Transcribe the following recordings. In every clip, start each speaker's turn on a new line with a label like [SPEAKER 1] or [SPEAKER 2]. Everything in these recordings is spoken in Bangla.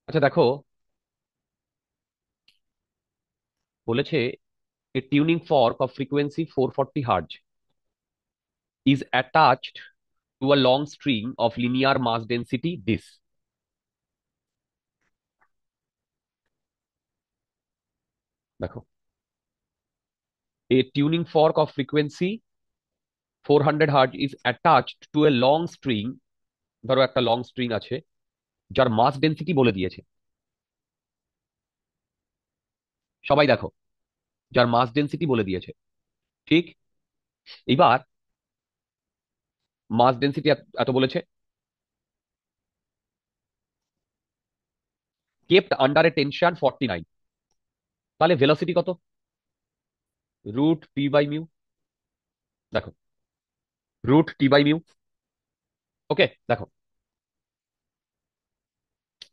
[SPEAKER 1] আচ্ছা দেখো, বলেছে a tuning fork of frequency 440 hertz is attached to a long string of linear mass density this. দেখো, a tuning fork of frequency 400 hertz is attached to a long string, ধরো একটা লং স্ট্রিং আছে যার মাস ডেন্সিটি বলে দিয়েছে। সবাই দেখো, যার মাস ডেন্সিটি বলে দিয়েছে। ঠিক, এবার মাস ডেন্সিটি এত বলেছে, কেপ্ট আন্ডার এ টেনশন 49। তাহলে ভেলোসিটি কত? Root P by mu. দেখো, root T by mu. Okay, দেখো,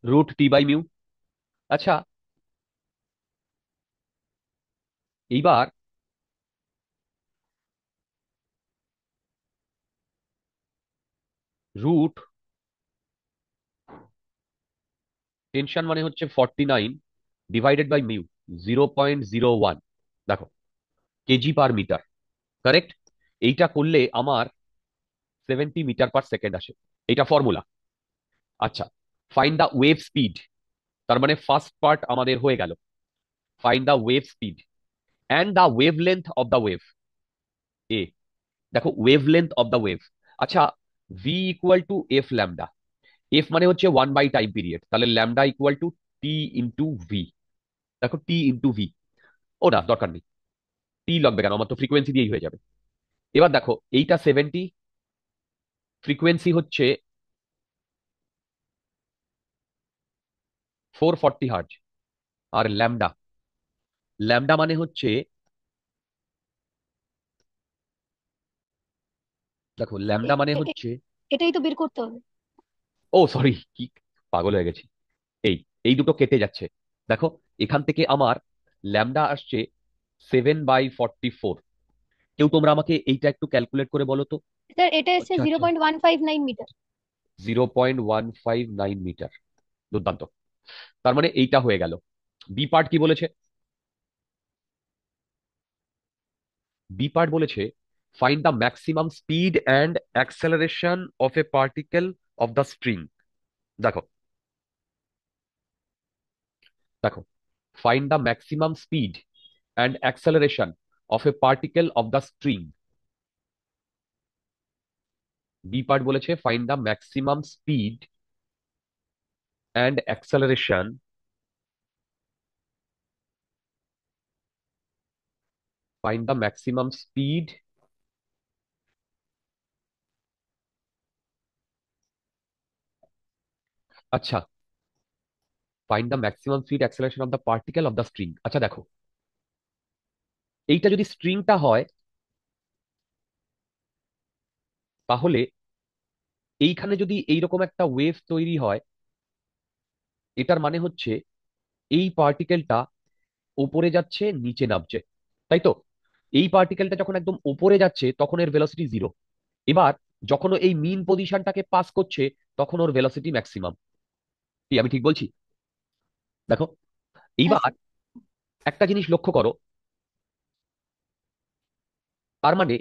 [SPEAKER 1] রুট টি বাই মিউ। আচ্ছা, এইবার রুট টেনশন মানে হচ্ছে 49 ডিভাইডেড বাই মিউ, 0.01। দেখো, কেজি পার মিটার। কারেক্ট। এইটা করলে আমার 70 মিটার পার সেকেন্ড আসে। এইটা ফর্মুলা। আচ্ছা, ফাইন্ড দ্য ওয়েভ স্পিড। তার মানে ফার্স্ট পার্ট আমাদের হয়ে গেল। Find the wave speed and the wavelength of the wave A. দেখো, wavelength of the wave. আচ্ছা, V equal to F lambda. F মানে হচ্ছে 1/টাইম পিরিয়ড, তাহলে lambda equal to T into V. দেখো, টি ইন্টু ভি। ও না, দরকার নেই, টি লাগবে কেন, আমার তো ফ্রিকোয়েন্সি দিয়েই হয়ে যাবে। এবার দেখো, এইটা 70, ফ্রিকোয়েন্সি হচ্ছে 440 হার্জ। আর ল্যামডা, ল্যামডা মানে হচ্ছে, দেখো ল্যামডা
[SPEAKER 2] এ-
[SPEAKER 1] মানে
[SPEAKER 2] এ- এ-
[SPEAKER 1] হচ্ছে,
[SPEAKER 2] এটাই তো বের করতে হবে।
[SPEAKER 1] ও সরি, কি পাগল হয়ে গেছি। এই এই দুটো কেটে যাচ্ছে। দেখো, এখান থেকে আমার ল্যামডা আসছে 7/44। কেউ তোমরা আমাকে এইটা একটু ক্যালকুলেট করে বলো তো।
[SPEAKER 2] স্যার, এটা এসছে
[SPEAKER 1] আচ্ছা
[SPEAKER 2] জিরো
[SPEAKER 1] আচ্ছা,
[SPEAKER 2] point one five nine metre
[SPEAKER 1] 0.159 metre. দুর্দান্ত। তার মানে এইটা হয়ে গেল। বি পার্ট কি বলেছে? বি পার্ট বলেছে find the maximum speed and acceleration of a particle of the string. দেখো, দেখো, find the maximum speed and acceleration of a particle of the string. B part বলেছে find the maximum speed and acceleration, find the maximum speed. আচ্ছা, find the maximum speed acceleration of the particle of the string. আচ্ছা দেখো, এইটা যদি স্ট্রিংটা হয়, তাহলে এইখানে যদি এইরকম একটা ওয়েভ তৈরি হয়, এটার মানে হচ্ছে এই পার্টিকেলটা উপরে যাচ্ছে, নিচে নামছে, তাই তো? এই পার্টিকেলটা যখন একদম উপরে যাচ্ছে তখন এর ভেলোসিটি জিরো। এবার যখন ও এই মিন পজিশনটাকে পাস করছে, তখন ওর ভেলোসিটি ম্যাক্সিমাম। কি আমি ঠিক বলছি? দেখো,
[SPEAKER 2] হ্যাঁ
[SPEAKER 1] এইবার
[SPEAKER 2] স্যার।
[SPEAKER 1] একটা জিনিস লক্ষ্য করো। তার মানে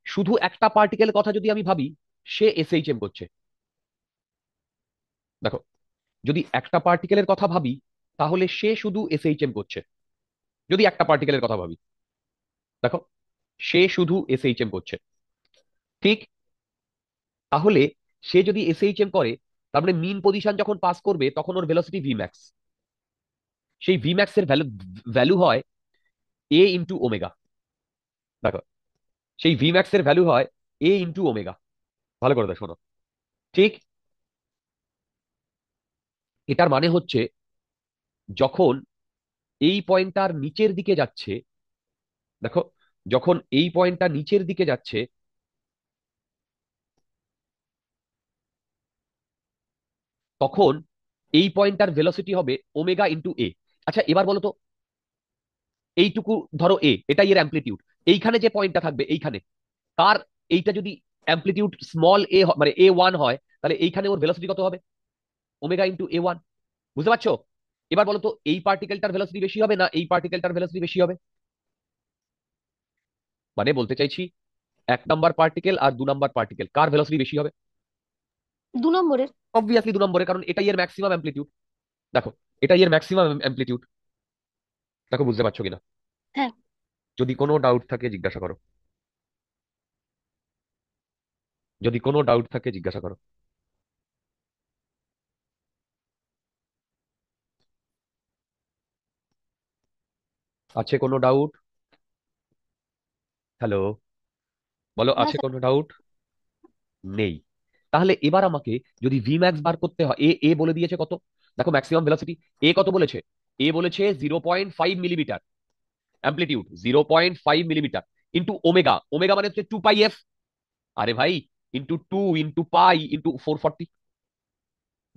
[SPEAKER 1] শুধু একটা পার্টিকেলের কথা যদি আমি ভাবি, সে এসএইচএম করছে। দেখো, যদি একটা পার্টিকেলের কথা ভাবি, তাহলে সে শুধু এসএইচএম করছে। যদি একটা পার্টিকেলের কথা ভাবি, দেখো, সে শুধু এসএইচএম করছে। ঠিক, তাহলে সে যদি এসএইচএম করে, তার মানে মিন পজিশন যখন পাস করবে তখন ওর ভেলোসিটি ভি ম্যাক্স। সেই ভি ম্যাক্স এর ভ্যালু ভ্যালু হয় এ ইন্টু ওমেগা। দেখো, সেই ভি ম্যাক্স এর ভ্যালু হয় এ ইন্টু ওমেগা। ভালো করে দেখো, শোনো। ঠিক, এটার মানে হচ্ছে যখন এই পয়েন্টটার নিচের দিকে যাচ্ছে, দেখো, যখন এই পয়েন্টটা নিচের দিকে যাচ্ছে, তখন এই পয়েন্টটার ভেলোসিটি হবে ওমেগা ইন্টু এ। আচ্ছা, এবার বলো তো, এইটুকু ধরো এ, এটাই এর অ্যাম্পলিটিউড। এইখানে যে পয়েন্টটা থাকবে এইখানে, তার, এইটা যদি অ্যাম্পলিটিউড স্মল এ মানে এ ওয়ান হয়, তাহলে এইখানে ওর ভেলোসিটি কত হবে? ওমেগা ইন্টু এ ওয়ান। বুঝতে পারছো? এবার বলো তো এই পার্টিকেলটার ভেলোসিটি বেশি হবে না এই পার্টিকেলটার ভেলোসিটি বেশি হবে? মানে বলতে চাইছি 1 নাম্বার পার্টিকেল আর 2 নাম্বার পার্টিকেল কার ভেলোসিটি বেশি হবে?
[SPEAKER 2] 2 নম্বরের।
[SPEAKER 1] অবভিয়াসলি 2 নম্বরে, কারণ এটাই এর ম্যাক্সিমাম অ্যামপ্লিটিউড। দেখো, এটাই এর ম্যাক্সিমাম অ্যামপ্লিটিউড। দেখো বুঝতে পারছো কিনা?
[SPEAKER 2] হ্যাঁ।
[SPEAKER 1] যদি কোনো ডাউট থাকে জিজ্ঞাসা করো। যদি কোনো ডাউট থাকে জিজ্ঞাসা করো। আছে কোনো ডাউট? হ্যালো, বলো,
[SPEAKER 2] না
[SPEAKER 1] আছে
[SPEAKER 2] স্যার।
[SPEAKER 1] কোনো ডাউট? নেই। তাহলে এবার আমাকে যদি ভি ম্যাক্স বার করতে হয়, এ এ বলে দিয়েছে কত? দেখো ম্যাক্সিমাম ভেলোসিটি এ কত বলেছে? এ বলেছে 0.5 millimetre amplitude, 0.5 millimetre into omega. Omega মানে হচ্ছে 2 পাই এফ। আরে ভাই, ইন্টু 2 ইন্টু পাই ইন্টু 440।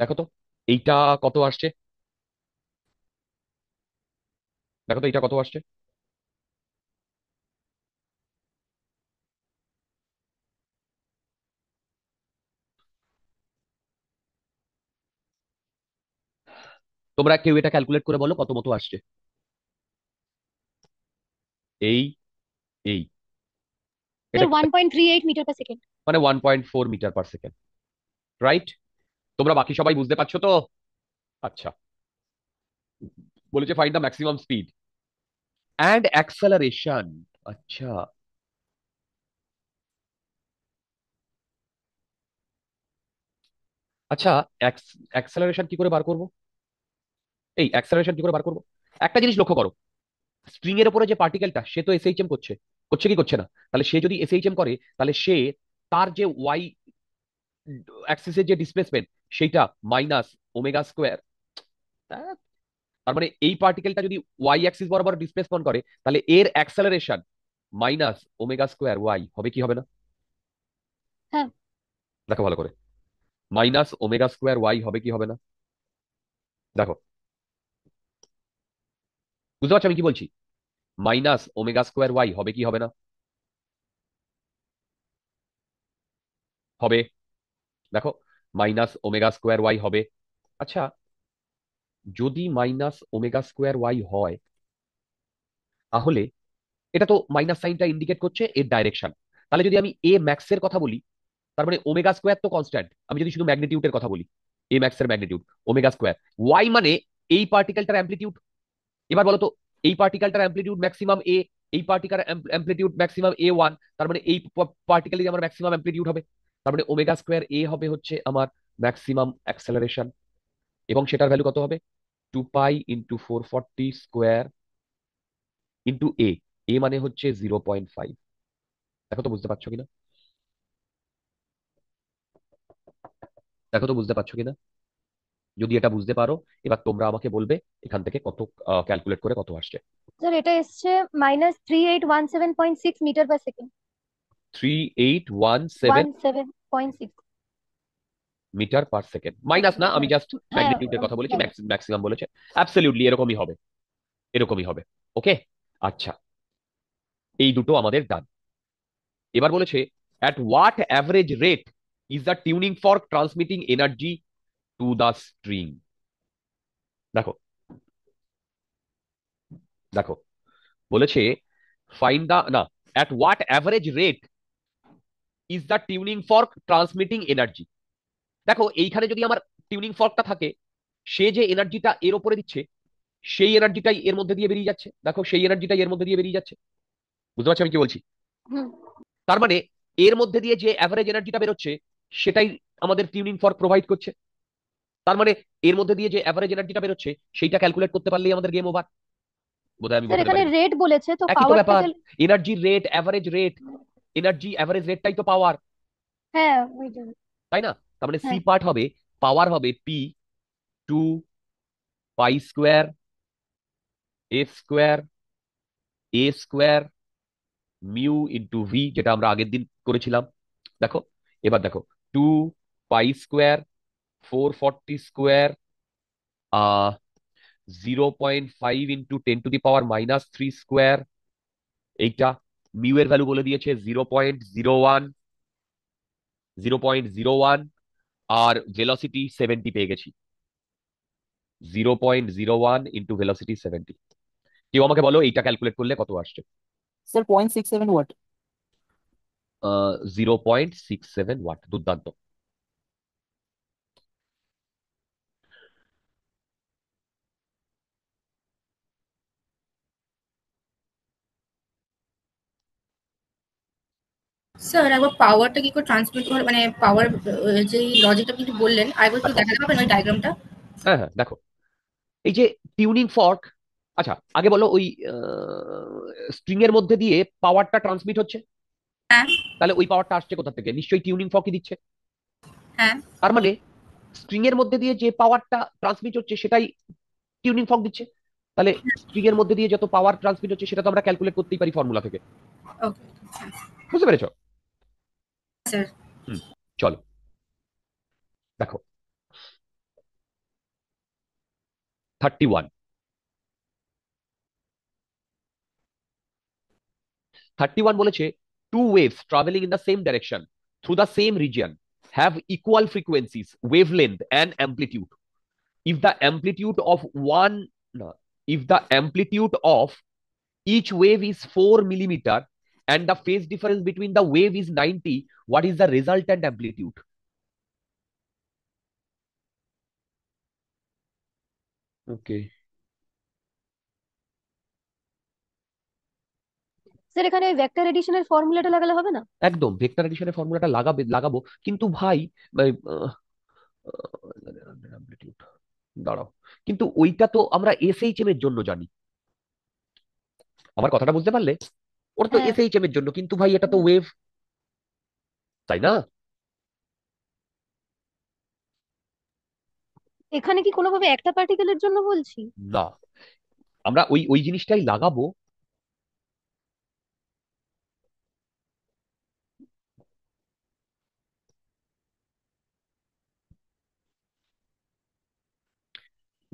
[SPEAKER 1] দেখো তো এইটা কত আসছে? দেখো তো এইটা কত আসছে? তোমরা কেউ এটা ক্যালকুলেট করে বলো কত মতো আসছে। এই এই
[SPEAKER 2] স্যার
[SPEAKER 1] এটা
[SPEAKER 2] 1.38 মিটার পার সেকেন্ড।
[SPEAKER 1] মানে 1.4 মিটার পার সেকেন্ড, রাইট? তোমরা বাকি সবাই বুঝতে পারছো তো? আচ্ছা, বলেছে find the maximum speed and acceleration. আচ্ছা, আচ্ছা, অ্যাক্সেলারেশন কি করে বার করবো? এই অ্যাক্সেলারেশন কি করে বার করবো? একটা জিনিস লক্ষ্য করো, স্ট্রিং এর উপরে যে পার্টিকেলটা সে তো এসএইচএম করছে, করছে কি করছে না? তাহলে সে যদি এসএইচএম করে তাহলে সে তার যে ওয়াই অ্যাক্সিসের যে ডিসপ্লেসমেন্ট সেইটা মাইনাস ওমেগা স্কোয়ার। তার মানে এই পার্টিকেলটা যদি ওয়াই অ্যাক্সিস বরাবর ডিসপ্লেসমেন্ট করে তাহলে এর acceleration minus omega square Y হবে কি হবে না?
[SPEAKER 2] হ্যাঁ।
[SPEAKER 1] দেখো ভালো করে, মাইনাস ওমেগা স্কোয়ার ওয়াই হবে কি হবে না? দেখো, বুঝতে পারছো আমি কি বলছি? মাইনাস ওমেগা স্কোয়ার ওয়াই হবে কি হবে না? হবে। দেখো, মাইনাস ওমেগা স্কোয়ার ওয়াই হবে। আচ্ছা, যদি মাইনাস ওমেগা স্কোয়ার ওয়াই হয় তাহলে এটা তো মাইনাস সাইনটা ইন্ডিকেট করছে এর ডাইরেকশন। তাহলে যদি আমি এ ম্যাক্স এর কথা বলি, তার মানে ওমেগা স্কোয়ার তো কনস্ট্যান্ট। আমি যদি শুধু ম্যাগনিটিউডের কথা বলি, এ ম্যাক্স এর ম্যাগনিটিউড ওমেগা স্কোয়ার, ওয়াই মানে এই পার্টিকেলটার অ্যামপ্লিটিউড। এবার বলো তো এই পার্টিকেলটার অ্যামপ্লিটিউড ম্যাক্সিমাম এ, এই পার্টিকেল অ্যামপ্লিটিউড ম্যাক্সিমাম এ 1, তার মানে এই পার্টিকেলেরই আমার ম্যাক্সিমাম অ্যামপ্লিটিউড হবে। তার মানে ওমেগা স্কোয়ার এ হবে হচ্ছে আমার ম্যাক্সিমাম অ্যাক্সেলারেশন, এবং সেটার ভ্যালু কত হবে? 2 পাই ইন্টু 440 স্কোয়ার ইন্টু এ। এ মানে হচ্ছে 0.5। দেখো তো বুঝতে পারছো কিনা? দেখো তো বুঝতে পারছো কিনা? যদি এটা বুঝতে পারো এবার তোমরা আমাকে বলবে এখান থেকে কত ক্যালকুলেট করে কত আসছে।
[SPEAKER 2] স্যার এটা এসছে -3817.6 metre per second.
[SPEAKER 1] 3817
[SPEAKER 2] 17.6।
[SPEAKER 1] Metre per second, minus না, আমি
[SPEAKER 2] হ্যাঁ।
[SPEAKER 1] জাস্ট
[SPEAKER 2] হ্যাঁ।
[SPEAKER 1] ম্যাগনিটিউডের কথা বলেছি,
[SPEAKER 2] হ্যাঁ।
[SPEAKER 1] ম্যাক্সিমাম বলেছে। অ্যাবসলিউটলি এরকমই হবে, এরকমই হবে। ওকে, আচ্ছা, এই দুটো আমাদের ডান। এবার বলেছে at what average rate is the tuning fork transmitting energy to the string. দেখো, দেখো, বলেছে ফাইন্ড দা না, at what average rate is the tuning fork transmitting energy. দেখো এইখানে যদি আমার টিউনিং ফর্কটা থাকে, সে যে এনার্জিটা এর উপরে দিচ্ছে সেই এনার্জিটাই এর মধ্যে দিয়ে বেরিয়ে যাচ্ছে। দেখো সেই এনার্জিটাই এর মধ্যে দিয়ে বেরিয়ে যাচ্ছে। বুঝতে পারছি আমি কি বলছি?
[SPEAKER 2] হুম।
[SPEAKER 1] তার মানে এর মধ্যে দিয়ে যে অ্যাভারেজ এনার্জিটা বেরোচ্ছে সেটাই আমাদের টিউনিং ফর্ক প্রোভাইড করছে। তার মানে এর মধ্যে দিয়ে যে অ্যাভারেজ এনার্জিটা বেরোচ্ছে সেইটা ক্যালকুলেট করতে পারলেই আমাদের গেম ওভার। বোধহয় আমি
[SPEAKER 2] স্যার
[SPEAKER 1] বোঝাতে
[SPEAKER 2] এখানে
[SPEAKER 1] পারিনি।
[SPEAKER 2] রেট বলেছে তো
[SPEAKER 1] একই তো ব্যাপার,
[SPEAKER 2] পাওয়ারটাকে।
[SPEAKER 1] Energy rate, average rate, energy average রেটটাই তো পাওয়ার,
[SPEAKER 2] হ্যাঁ ওই জন্য।
[SPEAKER 1] তাই না? তার মানে সি
[SPEAKER 2] হ্যাঁ।
[SPEAKER 1] পার্ট হবে, পাওয়ার হবে P 2 pi square F square A square mu into V, যেটা আমরা আগের দিন করেছিলাম। দেখো, এবার দেখো, 2 পাই স্কোয়ার 440 স্কোয়ার 0.5 ইন্টু 10⁻³ এইটা মিউ এর ভ্যালু বলে দিয়েছে 0.01, 0.01, আর ভেলোসিটি 70 পেয়ে গেছি। 0.01 ইন্টু ভেলোসিটি 70। কেউ আমাকে বলো এইটা ক্যালকুলেট করলে কত আসছে?
[SPEAKER 3] Sir 0.67 watt.
[SPEAKER 1] 0.67 ওয়াট, দুর্দান্ত।
[SPEAKER 4] স্যার একবার পাওয়ারটা কি করে ট্রান্সমিট করে, মানে পাওয়ার যে লজিকটা আপনি বললেন আরেকবার একটু
[SPEAKER 1] আচ্ছা,
[SPEAKER 4] দেখাতে পারবেন ওই ডায়াগ্রামটা?
[SPEAKER 1] হ্যাঁ হ্যাঁ, দেখো এই যে টিউনিং ফর্ক। আচ্ছা, আগে বলো ওই স্ট্রিং এর মধ্যে দিয়ে পাওয়ারটা ট্রান্সমিট হচ্ছে,
[SPEAKER 4] হ্যাঁ
[SPEAKER 1] তাহলে ওই পাওয়ারটা আসছে কোথা থেকে? নিশ্চয়ই টিউনিং ফর্কই দিচ্ছে।
[SPEAKER 4] হ্যাঁ।
[SPEAKER 1] তার মানে স্ট্রিং এর মধ্যে দিয়ে যে পাওয়ারটা ট্রান্সমিট হচ্ছে সেটাই টিউনিং ফর্ক দিচ্ছে। তাহলে স্ট্রিং এর মধ্যে দিয়ে যত পাওয়ার ট্রান্সমিট হচ্ছে সেটা তো আমরা ক্যালকুলেট করতেই পারি ফর্মুলা থেকে।
[SPEAKER 4] ওকে
[SPEAKER 1] বুঝতে পেরেছো?
[SPEAKER 4] স্যার।
[SPEAKER 1] হুম, চলো দেখো 31। 31 বলেছে two waves travelling in the same direction through the same region have equal frequencies, wavelength and amplitude. If the amplitude of one, no, if the amplitude of each wave is 4 millimeter and the phase difference between the wave is 90, what is the resultant amplitude? Okay.
[SPEAKER 2] Sir এখানে ভেক্টর এডিশনের ফর্মুলাটা লাগালে হবে না?
[SPEAKER 1] একদম ভেক্টর এডিশনের ফর্মুলাটা লাগাবো, কিন্তু ভাই amplitude, দাঁড়াও, কিন্তু ওইটা তো আমরা এসএইচএম এর জন্য জানি। আমার কথাটা বুঝতে পারলে? ওটা তো
[SPEAKER 2] হ্যাঁ।
[SPEAKER 1] এসএইচএম এর জন্য, কিন্তু ভাই এটা তো ওয়েভ, তাই না?
[SPEAKER 2] এখানে কি কোনোভাবে একটা পার্টিকেলের জন্য বলছি?
[SPEAKER 1] না, আমরা ওই ওই জিনিসটাই লাগাবো।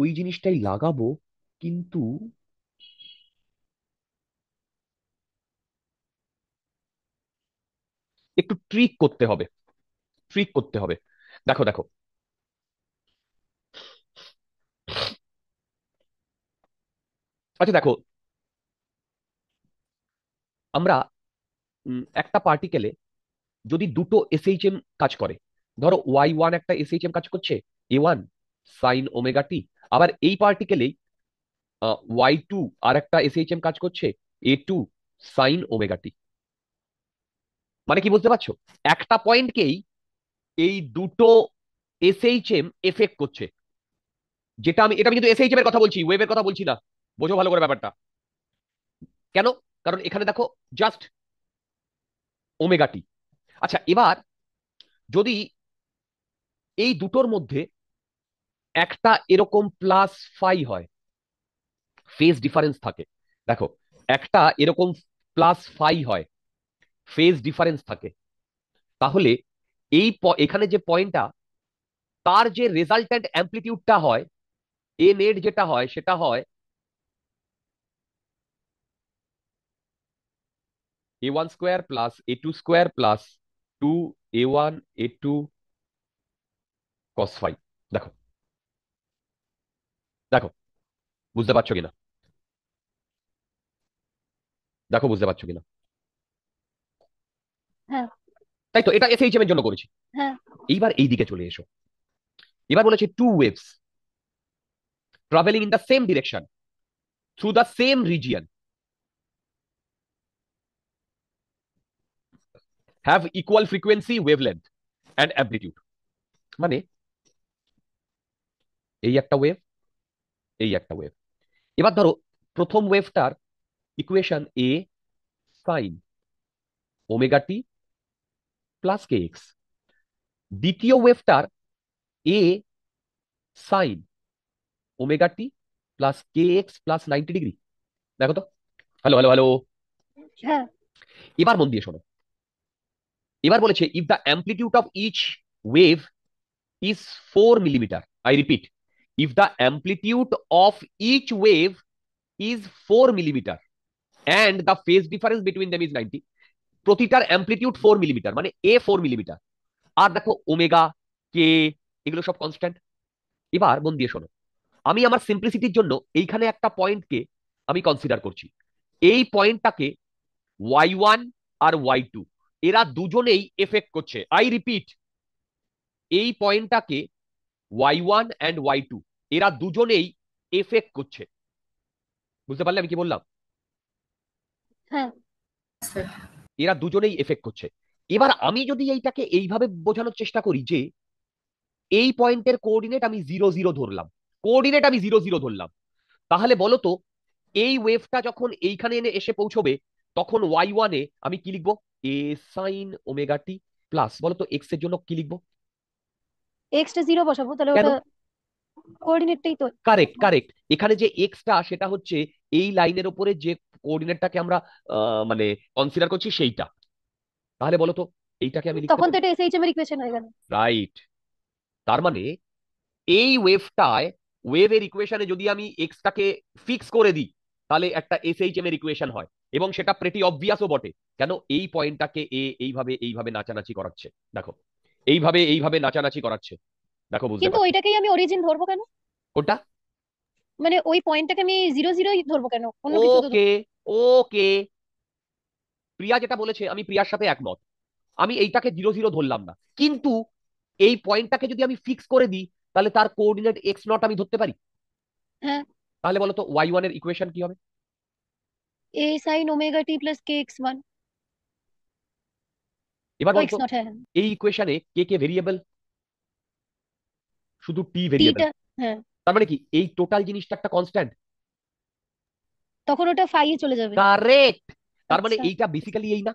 [SPEAKER 1] ওই জিনিসটাই লাগাবো, কিন্তু একটু ট্রিক করতে হবে, ট্রিক করতে হবে। দেখো দেখো, আচ্ছা দেখো, আমরা একটা পার্টিকেলে যদি দুটো এসএইচএম কাজ করে, ধরো ওয়াই 1 একটা এসএইচএম কাজ করছে, A1 সাইন ওমেগা টি, আবার এই পার্টিকেলেই ওয়াই 2 আর একটা এসএইচএম কাজ করছে, A2 সাইন ওমেগা টি। মানে কি বুঝতে পারছো? একটা পয়েন্টকেই এই দুটো এসএইচএম এফেক্ট করছে। যেটা আমি কিন্তু এসএইচএম এর কথা বলছি, ওয়েভের কথা বলছি না। বোঝো ভালো করে ব্যাপারটা। কেন? কারণ এখানে দেখো জাস্ট ওমেগা টি। আচ্ছা, এবার যদি এই দুটোর মধ্যে একটা এরকম প্লাস ফাই হয়, ফেজ ডিফারেন্স থাকে, দেখো একটা এরকম প্লাস ফাই হয়, ফেজ ডিফারেন্স থাকে, তাহলে এখানে যে পয়েন্টটা, তার যে রেজাল্ট্যান্ট অ্যাম্পলিটিউডটা হয়, এ নেট যেটা হয় সেটা হয় A1 square plus A2 square plus 2 A1 A2 cos phi. দেখো দেখো, বুঝতে পারছো কিনা? দেখো বুঝতে পারছো কিনা?
[SPEAKER 2] হ্যাঁ।
[SPEAKER 1] তাই তো, এটা এসএইচএম এর জন্য করেছি।
[SPEAKER 2] হ্যাঁ।
[SPEAKER 1] এইবার এই দিকে চলে এসো। এবার বলেছে two waves travelling in the same direction through the same region have equal frequency, wavelength and amplitude. মানে এই একটা ওয়েভ, এই একটা ওয়েভ। এবার ধরো প্রথম ওয়েভটার ইকুয়েশন এ sign omega T plus K x, দ্বিতীয় ওয়েভটার এ sign omega T plus K X plus 90 degree. দেখো তো, হ্যালো হ্যালো হ্যালো।
[SPEAKER 2] হ্যাঁ।
[SPEAKER 1] এবার মন দিয়ে শোনো। এবার বলেছে if the amplitude of each wave is 4 millimetre, I repeat, if the amplitude of each wave is 4 millimetre and the phase difference between them is 90, প্রতিটার অ্যাম্পলিটিউড 4 মিলিমিটার, মানে এ 4 মিলিমিটার, আর দেখো ওমেগা কে এগুলো সব কনস্ট্যান্ট। এবার মন দিয়ে শোনো, আমি আমার সিম্পলিসিটির জন্য এইখানে একটা পয়েন্টকে আমি কনসিডার করছি। এই পয়েন্টটাকে y1 আর y2 এরা দুজনেই এফেক্ট করছে। আই রিপিট, এই পয়েন্টটাকে y1 অ্যান্ড y2 এরা দুজনেই এফেক্ট করছে। বুঝতে পারলে আমি কি বললাম?
[SPEAKER 2] হ্যাঁ
[SPEAKER 4] স্যার।
[SPEAKER 1] এরা দুজনেই এফেক্ট করছে। এবার আমি যদি এইটাকে এইভাবে বোঝানোর চেষ্টা করি যে এই পয়েন্টের কোঅর্ডিনেট আমি 0 0 ধরলাম, কোঅর্ডিনেট আমি 0 0 ধরলাম, তাহলে বলো তো এই ওয়েভটা যখন এইখানে এনে এসে পৌঁছবে তখন y1 এ আমি কি লিখবো? এ সাইন ওমেগা টি প্লাস, বলো তো এক্স এর জন্য কি লিখবো?
[SPEAKER 2] এক্সটা 0 বসাবো, তাহলে
[SPEAKER 1] কেন?
[SPEAKER 2] ওটা কোঅর্ডিনেটটাই তো।
[SPEAKER 1] কারেক্ট কারেক্ট, এখানে যে এক্সটা সেটা হচ্ছে এই লাইনের উপরে যে কোঅর্ডিনেটটাকে আমরা মানে কনসিডার করছি সেইটা। তাহলে বলো তো এইটাকে আমি লিখতে
[SPEAKER 2] তখন তো
[SPEAKER 1] পারি?
[SPEAKER 2] এটা এসএইচএম এর ইকুয়েশন হয়ে গেল।
[SPEAKER 1] রাইট। তার মানে এই ওয়েভটায়, ওয়েভের ইকুয়েশনে যদি আমি এক্সটাকে ফিক্স করে দিই তাহলে একটা এসএইচএম এর ইকুয়েশন হয়, এবং সেটা প্রেটি অবভিয়াসও বটে। কেন? এই পয়েন্টটাকে এ এইভাবে এইভাবে নাচানাচি করাচ্ছে, দেখো এইভাবে এইভাবে নাচানাচি করাচ্ছে, দেখো বুঝতে
[SPEAKER 2] কিন্তু
[SPEAKER 1] পারছো?
[SPEAKER 2] ওইটাকেই আমি অরিজিন ধরবো কেন?
[SPEAKER 1] কোনটা?
[SPEAKER 2] মানে ওই পয়েন্টটাকে আমি 0 0ই ধরবো কেন, অন্য কিছু তো
[SPEAKER 1] ওকে ওকে, প্রিয়া যেটা বলেছে আমি প্রিয়ার সাথে একমত। আমি এইটাকে 0 0 ধরলাম না, কিন্তু এই পয়েন্টটাকে যদি আমি ফিক্স করে দিই তাহলে তার কোঅর্ডিনেট x0 আমি ধরতে পারি।
[SPEAKER 2] হ্যাঁ,
[SPEAKER 1] তাহলে বলো তো y1 এর ইকুয়েশন কি হবে?
[SPEAKER 2] এ sign omega T plus K x one.
[SPEAKER 1] এবার
[SPEAKER 2] ও
[SPEAKER 1] বলো
[SPEAKER 2] এক্স
[SPEAKER 1] তো
[SPEAKER 2] নট, হ্যাঁ হ্যাঁ।
[SPEAKER 1] এই ইকুয়েশনে কে কে ভেরিয়েবল? শুধু টি ভেরিয়েবল।
[SPEAKER 2] টিটা, হ্যাঁ,
[SPEAKER 1] তার মানে কি এই টোটাল জিনিসটা একটা কনস্ট্যান্ট?
[SPEAKER 2] তখন ওটা ফাই এ চলে যাবে।
[SPEAKER 1] কারেক্ট। তার মানে
[SPEAKER 2] আচ্ছা,
[SPEAKER 1] এইটা বেসিক্যালি এই না?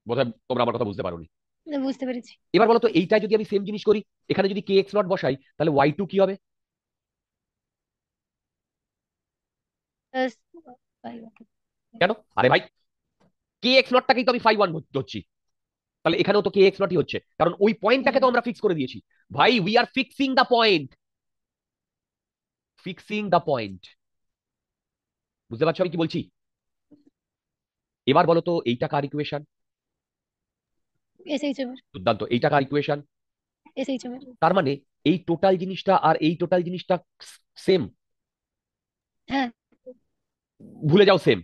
[SPEAKER 1] বোধহয় তোমরা আমার কথা বুঝতে পারোনি।
[SPEAKER 2] বুঝতে পেরেছি।
[SPEAKER 1] এবার বলো তো এইটাই যদি আমি সেম জিনিস করি, এখানে যদি কে এক্স নট বসাই তাহলে y2 কি হবে?
[SPEAKER 2] প্লাস ফাই, ওকে।
[SPEAKER 1] কেন? আরে ভাই, কে এক্স নটটাকেই তো আমি ফাই 1 ধরছি, তাহলে এখানেও তো কে এক্স নটই হচ্ছে, কারণ ওই পয়েন্টটাকে
[SPEAKER 2] হুম,
[SPEAKER 1] তো আমরা ফিক্স করে দিয়েছি। ভাই we are fixing the point, fixing the point. বুঝতে পারছো আমি কি বলছি? এবার বলো তো এইটা কার ইকুয়েশন?
[SPEAKER 2] এসএইচএম এর,
[SPEAKER 1] দুর্দান্ত, এইটা কার ইকুয়েশন?
[SPEAKER 2] এসএইচএম এর।
[SPEAKER 1] তার মানে এই টোটাল জিনিসটা আর এই টোটাল জিনিসটা সেম।
[SPEAKER 2] হ্যাঁ,
[SPEAKER 1] ভুলে যাও সেম,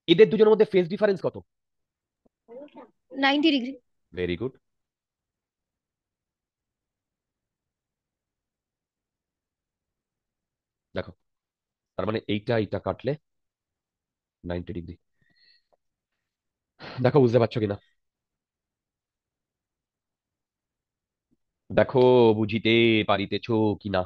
[SPEAKER 1] এদের দুজনের মধ্যে ফেজ ডিফারেন্স কত?
[SPEAKER 2] 90 ডিগ্রি।
[SPEAKER 1] Very good. দেখো, তার মানে এইটা এইটা কাটলে 90 ডিগ্রি। দেখো বুঝতে পারছো কিনা? দেখো বুঝিতে পারিতেছো কিনা?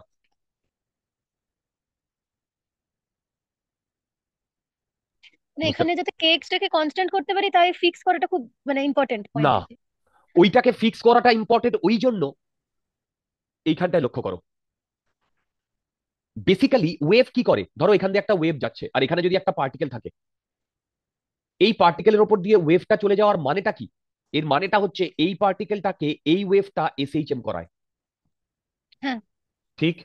[SPEAKER 2] মানে
[SPEAKER 1] বুঝতে
[SPEAKER 2] এখানে যাতে কে এক্সটাকে কনস্ট্যান্ট করতে পারি, তাই ফিক্স করাটা খুব মানে ইম্পর্টেন্ট পয়েন্ট
[SPEAKER 1] না,
[SPEAKER 2] আছে।
[SPEAKER 1] ওইটাকে ফিক্স করাটা ইম্পর্টেন্ট ওই জন্য, এইখানটায় লক্ষ্য করো। বেসিক্যালি ওয়েভ কি করে, ধরো এখান দিয়ে একটা ওয়েভ যাচ্ছে আর এখানে যদি একটা পার্টিকেল থাকে, এই পার্টিকেলের উপর দিয়ে ওয়েভটা চলে যাওয়ার মানেটা কি? এর মানেটা হচ্ছে এই পার্টিকেলটাকে এই ওয়েভটা এসএইচএম করায়।
[SPEAKER 2] হ্যাঁ,
[SPEAKER 1] ঠিক?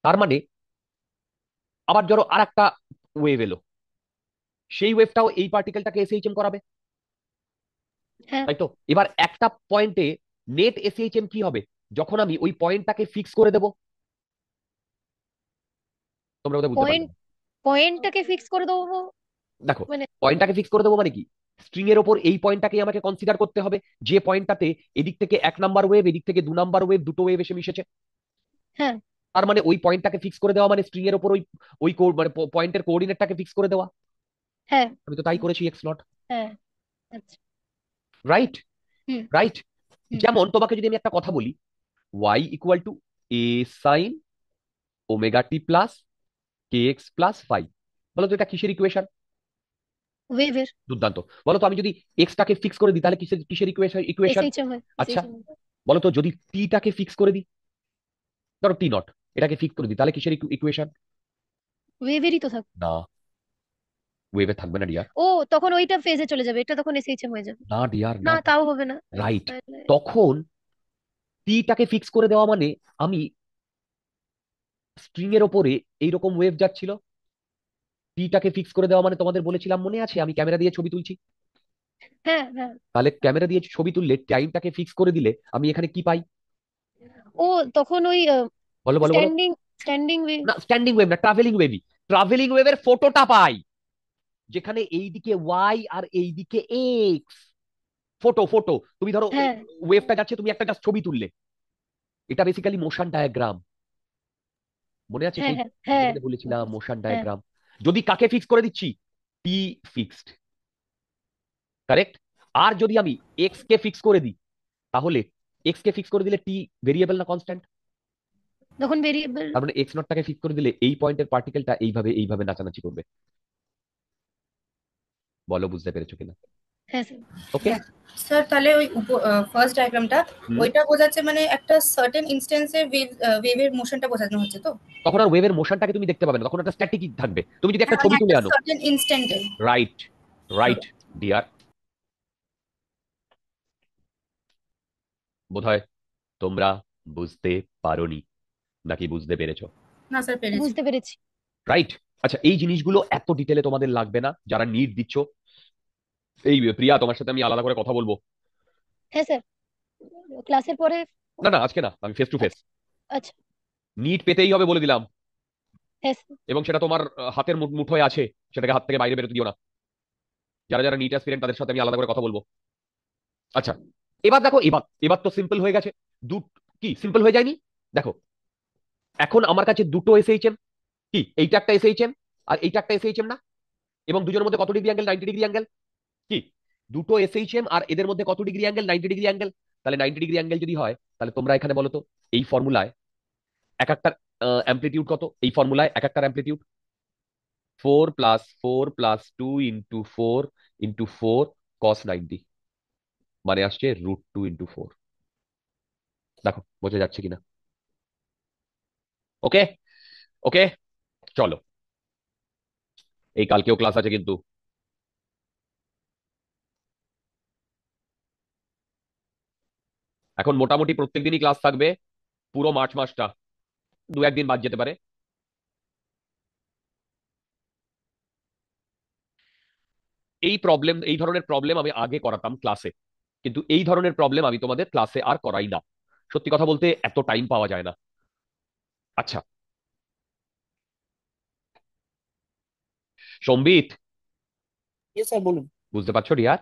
[SPEAKER 1] তার মানে আবার ধরো আর একটা ওয়েভ এলো, সেই ওয়েভটাও এই পার্টিকেলটাকে এসএইচএম করাবে,
[SPEAKER 2] হ্যাঁ।
[SPEAKER 1] তাই তো? এবার একটা পয়েন্টে নেট এসএইচএম কি হবে যখন আমি ওই পয়েন্টটাকে ফিক্স করে দেব? তোমরা বোধহয় বুঝতে পারবে
[SPEAKER 2] পয়েন্ট
[SPEAKER 1] না।
[SPEAKER 2] পয়েন্টটাকে ফিক্স করে দেবো
[SPEAKER 1] দেখো,
[SPEAKER 2] মানে?
[SPEAKER 1] পয়েন্টটাকে ফিক্স করে দেবো মানে কি? স্ট্রিং এর ওপর এই পয়েন্টটাকে আমাকে কনসিডার করতে হবে, যে পয়েন্টটাতে এদিক থেকে 1 নাম্বার ওয়েভ, এদিক থেকে 2 নাম্বার ওয়েভ, দুটো ওয়েভ এসে মিশেছে।
[SPEAKER 2] হ্যাঁ,
[SPEAKER 1] তার মানে ওই পয়েন্টটাকে ফিক্স করে দেওয়া মানে স্ট্রিং এর ওপর ওই ওই মানে পয়েন্টের কোঅর্ডিনেটটাকে ফিক্স করে দেওয়া।
[SPEAKER 2] হ্যাঁ,
[SPEAKER 1] আমি তো তাই করেছি x0।
[SPEAKER 2] হ্যাঁ। আচ্ছা।
[SPEAKER 1] Right
[SPEAKER 2] hmm,
[SPEAKER 1] right.
[SPEAKER 2] হুম।
[SPEAKER 1] যেমন তোমাকে যদি আমি একটা কথা বলি, y equal to a sine omega T plus K X plus phi, বলো তো এটা কিসের ইকুয়েশন?
[SPEAKER 2] ওয়েভের।
[SPEAKER 1] দুর্দান্ত। বলো তো আমি যদি এক্সটাকে ফিক্স করে দিই তাহলে কিসের কিসের ইকুয়েশন ইকুয়েশন?
[SPEAKER 2] এসএইচএম হয়,
[SPEAKER 1] আচ্ছা,
[SPEAKER 2] এসএইচএম।
[SPEAKER 1] বলো তো যদি টিটাকে ফিক্স করে দিই, ধরো টি0, এটাকে ফিক্স করে দিই তাহলে কিসের ইকুয়েশন?
[SPEAKER 2] ওয়েভেরই তো থাক।
[SPEAKER 1] না, ওয়েভে থাকবে না ডিয়ার।
[SPEAKER 2] ও, তখন ওইটা ফেজে চলে যাবে, এটা তখন এসএইচএম হয়ে যাবে।
[SPEAKER 1] না ডিয়ার,
[SPEAKER 2] না,
[SPEAKER 1] না।
[SPEAKER 2] তাও হবে না।
[SPEAKER 1] রাইট।
[SPEAKER 2] তাহলে
[SPEAKER 1] তখন টিটাকে ফিক্স করে দেওয়া মানে আমি স্ট্রিং এর ওপরে এইরকম ওয়েভ যাচ্ছিল, টিটাকে ফিক্স করে দেওয়া মানে তোমাদের বলেছিলাম মনে আছে আমি ক্যামেরা দিয়ে ছবি তুলছি,
[SPEAKER 2] হ্যাঁ হ্যাঁ।
[SPEAKER 1] তাহলে ক্যামেরা দিয়ে ছবি তুললে টাইমটাকে ফিক্স করে দিলে আমি এখানে কি পাই?
[SPEAKER 2] ও তখন ওই
[SPEAKER 1] বলো বলো বলো।
[SPEAKER 2] Standing standing wave.
[SPEAKER 1] না, স্ট্যান্ডিং ওয়েভ না, ট্রাভেলিং ওয়েভই। ট্রাভেলিং ওয়েভের ফটোটা পাই, যেখানে এইদিকে ওয়াই আর এইদিকে এক্স। ফটো ফটো, তুমি ধরো
[SPEAKER 2] হ্যাঁ
[SPEAKER 1] ওয়েভটা যাচ্ছে, তুমি একটা জাস্ট ছবি তুললে, এটা বেসিক্যালি মোশন ডায়াগ্রাম। মনে আছে
[SPEAKER 2] হ্যাঁ
[SPEAKER 1] সেই
[SPEAKER 2] হ্যাঁ হ্যাঁ।
[SPEAKER 1] যেখানে বলেছিলাম মোশন
[SPEAKER 2] হ্যাঁ
[SPEAKER 1] ডায়াগ্রাম? যদি কাকে ফিক্স করে দিচ্ছি, টি ফিক্সড, কারেক্ট। আর যদি আমি এক্স কে ফিক্স করে দিই, তাহলে এক্স কে ফিক্স করে দিলে টি ভেরিয়েবল না কনস্ট্যান্ট?
[SPEAKER 2] তখন ভেরিয়েবল।
[SPEAKER 1] তার মানে এক্স নটটাকে ফিক্স করে দিলে এই পয়েন্টের পার্টিকেলটা এইভাবে এইভাবে নাচানাচি করবে। বলো বুঝতে পেরেছো কিনা?
[SPEAKER 2] হ্যাঁ স্যার।
[SPEAKER 1] ওকে।
[SPEAKER 4] হ্যাঁ স্যার, তাহলে ওই ফার্স্ট ডায়াগ্রামটা
[SPEAKER 1] হুম।
[SPEAKER 4] ওইটা বোঝাচ্ছে মানে একটা সার্টেন ইনস্ট্যান্সে ওয়েভের মোশনটা বোঝানো হচ্ছে তো?
[SPEAKER 1] তখন আর ওয়েভের মোশনটাকে তুমি দেখতে পাবে না, তখন একটা স্ট্যাটিকই থাকবে। তুমি যদি একটা
[SPEAKER 4] মানে
[SPEAKER 1] ছবি
[SPEAKER 4] একটা
[SPEAKER 1] তুলে আনো,
[SPEAKER 4] সার্টেন ইনস্ট্যান্টে।
[SPEAKER 1] রাইট, রাইট ডিয়ার, বোধহয় তোমরা বুঝতে পারোনি, নাকি বুঝতে পেরেছো?
[SPEAKER 4] না স্যার, পেরেছি।
[SPEAKER 2] বুঝতে পেরেছি।
[SPEAKER 1] রাইট। আচ্ছা, এই জিনিসগুলো এত ডিটেলে তোমাদের লাগবে না যারা নিট দিচ্ছ। এই প্রিয়া, তোমার সাথে আমি আলাদা করে কথা বলবো।
[SPEAKER 2] হ্যাঁ স্যার, ক্লাসের পরে।
[SPEAKER 1] না না, আজকে না, আমি ফেস টু ফেস।
[SPEAKER 2] আচ্ছা আচ্ছা।
[SPEAKER 1] নিট পেতেই হবে বলে দিলাম,
[SPEAKER 2] হ্যাঁ স্যার।
[SPEAKER 1] এবং সেটা তোমার হাতের মুঠোয় আছে, সেটাকে হাত থেকে বাইরে বেরোতে দিও না। যারা যারা নিট অ্যাসপিরেন্ট তাদের সাথে আমি আলাদা করে কথা বলবো। আচ্ছা, এবার দেখো, এবার এবার তো সিম্পল হয়ে গেছে। দু কি সিম্পল হয়ে যায়নি? দেখো, এখন আমার কাছে দুটো এসএইচএম, কি এইটা একটা এসএইচএম আর এইটা একটা এসএইচএম না? এবং দুজনের মধ্যে কত ডিগ্রি অ্যাঙ্গেল? 90 degree angle. কি দুটো এসএইচএম আর এদের মধ্যে কত ডিগ্রি অ্যাঙ্গেল? 90 degree angle. তাহলে 90 ডিগ্রি অ্যাঙ্গেল যদি হয়, তাহলে তোমরা এখানে বলো তো, এই ফর্মুলায় এক একটা অ্যাম্পলিটিউড কত? এই ফর্মুলায় এক একটা অ্যাম্পলিটিউড 4 + 4 + 2 × 4 × 4 মানে আসছে √2 × 4। দেখো বোঝা যাচ্ছে কিনা? ওকে, ওকে, চলো। এই কালকেও ক্লাস আছে কিন্তু। এখন মোটামুটি প্রত্যেক দিনই ক্লাস থাকবে, পুরো মার্চ মাসটা। দু একদিন বাদ যেতে পারে। এই ধরনের প্রবলেম আমি আগে করাতাম ক্লাসে, কিন্তু এই ধরনের প্রবলেম আমি তোমাদের ক্লাসে আর করাই না। সত্যি কথা বলতে এত টাইম পাওয়া যায় না। আচ্ছা, সম্বিত,
[SPEAKER 3] ইয়েস স্যার, বলুন।
[SPEAKER 1] বুঝতে পারছো রিয়ার?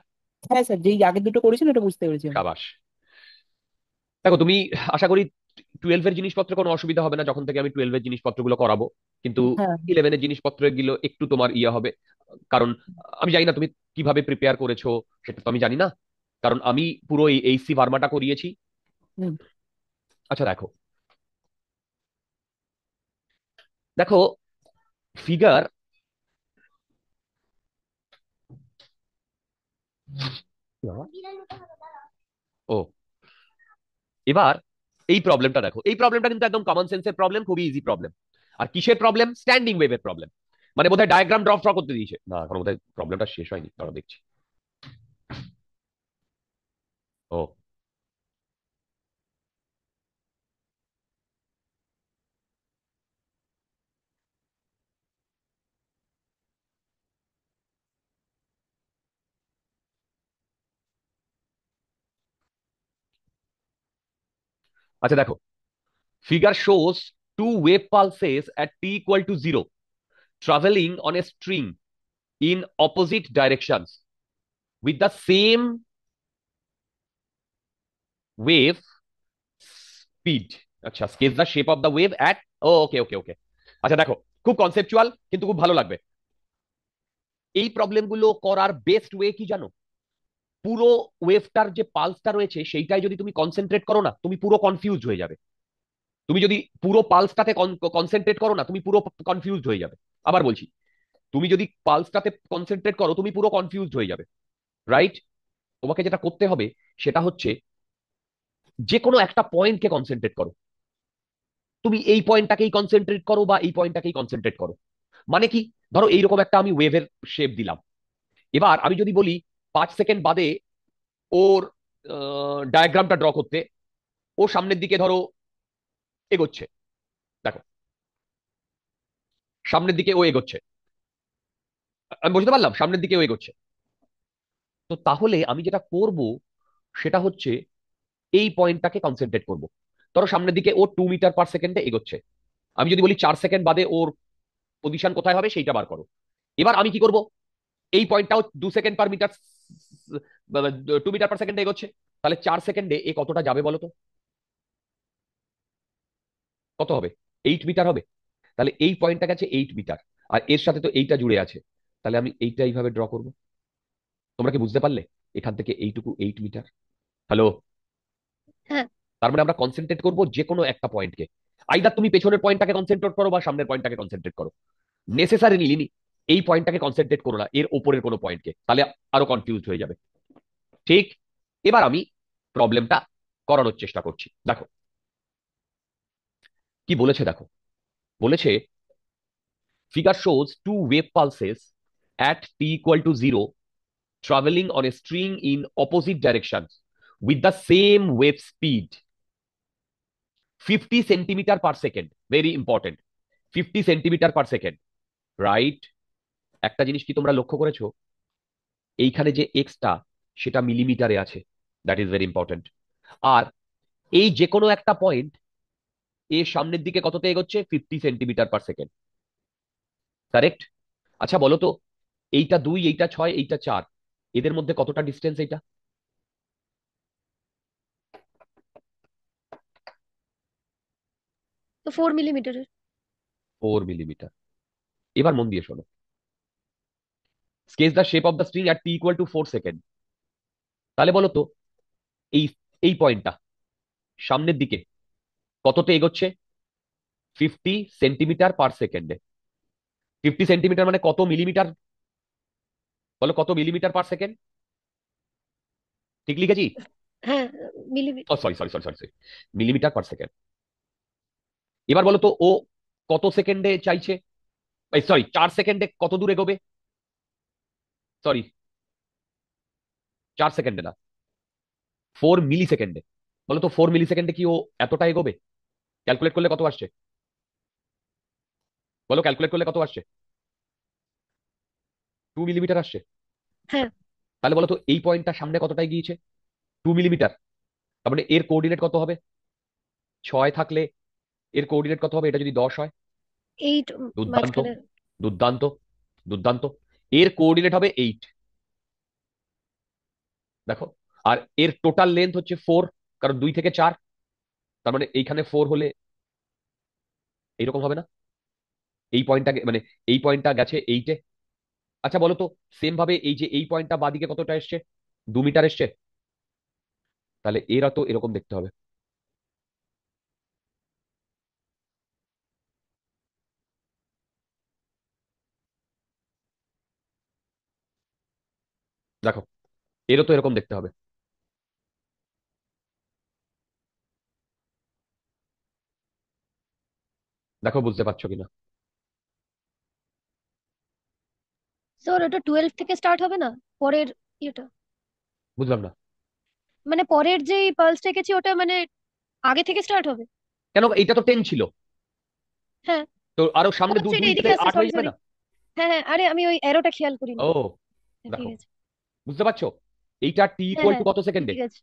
[SPEAKER 3] হ্যাঁ স্যার, যেই আগের দুটো করেছেন ওটা বুঝতে পেরেছি আমি।
[SPEAKER 1] সাবাস। দেখো তুমি, আশা করি 12-এর জিনিসপত্র কোনো অসুবিধা হবে না যখন থেকে আমি 12-এর জিনিসপত্রগুলো করাবো। কিন্তু
[SPEAKER 3] হ্যাঁ
[SPEAKER 1] 11-এর জিনিসপত্র গুলো একটু তোমার ইয়ে হবে, কারণ আমি জানি না তুমি কিভাবে প্রিপেয়ার করেছো, সেটা তো আমি জানি না, কারণ আমি পুরো এই এইচসি ভার্মাটা করিয়েছি।
[SPEAKER 3] হুম,
[SPEAKER 1] আচ্ছা দেখো, দেখো ফিগার, ও এবার এই প্রবলেমটা দেখো, এই প্রবলেমটা কিন্তু একদম কমন সেন্সের প্রবলেম, খুবই ইজি প্রবলেম। আর কিসের প্রবলেম? স্ট্যান্ডিং ওয়েভের প্রবলেম। মানে বোধহয় ডায়াগ্রাম ড্র করতে দিয়েছে না, এখন বোধহয় প্রবলেমটা শেষ হয়নি, তারা দেখছি। ও আচ্ছা দেখো, figure shows two wave pulses at t equal to 0 traveling on a string in opposite directions with the same wave speed. আচ্ছা, sketch the shape of the wave at, ও ওকে ওকে ওকে। আচ্ছা দেখো, খুব কনসেপচুয়াল কিন্তু খুব ভালো লাগবে। এই প্রবলেমগুলো করার বেস্ট ওয়ে কি জানো? পুরো ওয়েভটার যে পালসটা রয়েছে সেইটাই যদি তুমি কনসেন্ট্রেট করো না, তুমি পুরো কনফিউজ হয়ে যাবে। তুমি যদি পুরো পালসটাতে কনসেন্ট্রেট করো না, তুমি পুরো কনফিউজ হয়ে যাবে। আবার বলছি, তুমি যদি পালসটাতে কনসেন্ট্রেট করো, তুমি পুরো কনফিউজড হয়ে যাবে। রাইট? তোমাকে যেটা করতে হবে সেটা হচ্ছে যে কোনো একটা পয়েন্টকে কনসেন্ট্রেট করো। তুমি এই পয়েন্টটাকেই কনসেন্ট্রেট করো বা এই পয়েন্টটাকেই কনসেন্ট্রেট করো। মানে কি, ধরো এইরকম একটা আমি ওয়েভের শেপ দিলাম। এবার আমি যদি বলি 5 সেকেন্ড বাদে ওর ডায়াগ্রামটা ড্র করতে, ও সামনের দিকে ধরো এগোচ্ছে। দেখো, সামনের দিকে ও এগোচ্ছে, আমি বুঝতে পারলাম সামনের দিকে ও এগোচ্ছে। তো তাহলে আমি যেটা করব সেটা হচ্ছে এই পয়েন্টটাকে কনসেন্ট্রেট করব। ধরো সামনের দিকে ও 2 মিটার পার সেকেন্ডে এগোচ্ছে, আমি যদি বলি 4 সেকেন্ড বাদে ওর পজিশন কোথায় হবে সেইটা বার করো। এবার আমি কি করব, এই পয়েন্টটাও 2 second per metre, 2 metre per সেকেন্ডে এগোচ্ছে, তাহলে 4 সেকেন্ডে এ কতটা যাবে বলো তো? কত হবে? 8 মিটার হবে। তাহলে এই পয়েন্টটা গেছে 8 মিটার, আর এর সাথে তো এইটা জুড়ে আছে, তাহলে আমি এইটা এইভাবে ড্র করব। তোমরা কি বুঝতে পারলে? এখান থেকে এইটুকু 8 মিটার। হ্যালো?
[SPEAKER 2] হ্যাঁ।
[SPEAKER 1] তার মানে আমরা কনসেন্ট্রেট করব যে কোনো একটা পয়েন্টকে, আইদার তুমি পেছনের পয়েন্টটাকে কনসেন্ট্রেট করো বা সামনের পয়েন্টটাকে কনসেন্ট্রেট করো। নেসেসারিলি এই পয়েন্টটাকে কনসেন্ট্রেট করো না এর ওপরের কোনো পয়েন্টকে, তাহলে আরো কনফিউজ হয়ে যাবে। ঠিক? এবার আমি প্রবলেমটা করানোর চেষ্টা করছি। দেখো কি বলেছে, দেখো বলেছে figure shows two wave pulses at t=0 traveling on a string in opposite directions with the same wave speed 50 centimeter per second. Very important, 50 centimeter per second, right? একটা জিনিস কি তোমরা লক্ষ্য করেছো, এইখানে যে এক্সটা সেটা মিলিমিটারে আছে, দ্যাট ইজ ভেরি ইম্পর্টেন্ট। আর এই যে কোনো একটা পয়েন্ট এর সামনের দিকে কততে এগোচ্ছে? 50 সেন্টিমিটার পার সেকেন্ড, কারেক্ট? আচ্ছা বলো তো, এইটা 2, এইটা 6, এইটা 4, এদের মধ্যে কতটা ডিস্টেন্স এইটা?
[SPEAKER 2] তো 4 মিলিমিটারের।
[SPEAKER 1] 4 মিলিমিটার। এবার মন দিয়ে শোনো, sketch the shape of the string at t=4 second. তাহলে বলো তো এই এই পয়েন্টটা সামনের দিকে কততে এগোচ্ছে? 50 সেন্টিমিটার পার সেকেন্ডে। 50 সেন্টিমিটার মানে কত মিলিমিটার? বলো কত মিলিমিটার পার সেকেন্ড? ঠিক লিখেছি?
[SPEAKER 2] হ্যাঁ,
[SPEAKER 1] ও sorry sorry sorry sorry, millimetre per second. এবার বলো তো ও কত সেকেন্ডে চাইছে, সরি 4 সেকেন্ডে কত দূর এগোবে? সরি, 4 সেকেন্ডে না, 4 মিলি সেকেন্ডে। বলো তো 4 মিলি সেকেন্ডে কি ও এতটা এগোবে? ক্যালকুলেট করলে কত আসছে? বলো ক্যালকুলেট করলে কত আসছে? 2 মিলিমিটার আসছে।
[SPEAKER 2] হ্যাঁ।
[SPEAKER 1] তাহলে বলো তো এই পয়েন্টটা সামনে কতটাই গিয়েছে? 2 মিলিমিটার। তার মানে এর কোঅর্ডিনেট কত হবে? 6 থাকলে এর কোঅর্ডিনেট কত হবে? এটা যদি 10 হয়?
[SPEAKER 2] 8
[SPEAKER 1] দুর্দান্ত,
[SPEAKER 2] মাঝখানে।
[SPEAKER 1] দুর্দান্ত, দুর্দান্ত। এর কোঅর্ডিনেট হবে 8, দেখো। আর এর টোটাল লেন্থ হচ্ছে 4, কারণ 2 থেকে 4, তার মানে এইখানে 4 হলে এইরকম হবে না? এই পয়েন্টটা মানে এই পয়েন্টটা গেছে 8-এ। আচ্ছা বলো তো সেম ভাবে এই যে এই পয়েন্টটা বাদিকে কতটা এসছে? 2 মিটার এসছে। তাহলে এরা তো এরকম দেখতে হবে। দেখো এরও তো এরকম দেখতে হবে। দেখো বুঝতে পারছো কিনা?
[SPEAKER 2] স্যার ওটা 12 থেকে স্টার্ট হবে না? পরের ইয়েটা,
[SPEAKER 1] বুঝলাম না।
[SPEAKER 2] মানে পরের যে পালসটা এঁকেছি ওটা মানে আগে থেকে স্টার্ট হবে?
[SPEAKER 1] কেন, এইটা তো 10 ছিল,
[SPEAKER 2] হ্যাঁ।
[SPEAKER 1] তো আরো
[SPEAKER 2] ও
[SPEAKER 1] সামনে দু
[SPEAKER 2] আচ্ছা, এটা
[SPEAKER 1] দুই
[SPEAKER 2] এদিকে
[SPEAKER 1] গেলে
[SPEAKER 2] আসছে,
[SPEAKER 1] 8
[SPEAKER 2] সরি
[SPEAKER 1] হয়ে যাবে
[SPEAKER 2] সরি।
[SPEAKER 1] না?
[SPEAKER 2] হ্যাঁ হ্যাঁ, আরে আমি ওই অ্যারোটা খেয়াল করিনি।
[SPEAKER 1] ও
[SPEAKER 2] হ্যাঁ,
[SPEAKER 1] দেখো,
[SPEAKER 2] ঠিক আছে।
[SPEAKER 1] বুঝতে পারছো? এইটা টি
[SPEAKER 2] হ্যাঁ
[SPEAKER 1] ইকুয়াল টু
[SPEAKER 2] হ্যাঁ,
[SPEAKER 1] কত সেকেন্ডে?
[SPEAKER 2] ঠিক আছে।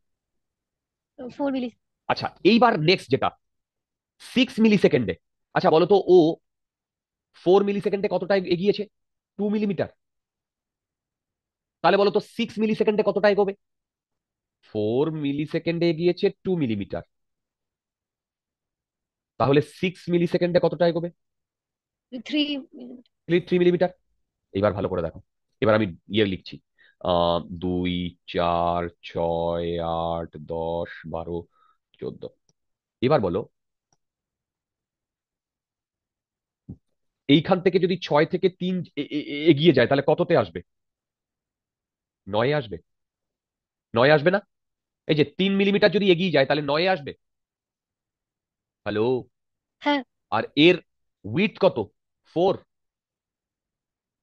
[SPEAKER 2] 4 মিলি।
[SPEAKER 1] আচ্ছা এইবার নেক্সট যেটা 6 মিলি সেকেন্ডে। আচ্ছা বলো তো ও 4 মিলি সেকেন্ডে কতটা এগিয়েছে? 2 মিলিমিটার। তাহলে বলো তো 6 মিলি সেকেন্ডে কতটা এগোবে? 4 মিলি সেকেন্ডে এগিয়েছে 2 মিলিমিটার, তাহলে 6 মিলি সেকেন্ডে কতটা এগোবে?
[SPEAKER 2] 3 মিলিমিটার।
[SPEAKER 1] 3 মিলিমিটার। এবার ভালো করে দেখো, এবার আমি ইয়ে লিখছি, 2, 4, 6, 8, 10, 12, 14। এবার বলো এইখান থেকে যদি 6 থেকে 3 এগিয়ে যায় তাহলে কততে আসবে? 9-এ আসবে। 9-এ আসবে না? এই যে 3 মিলিমিটার যদি এগিয়ে যায় তাহলে 9-এ আসবে। হ্যালো?
[SPEAKER 2] হ্যাঁ।
[SPEAKER 1] আর এর উইডথ কত? 4,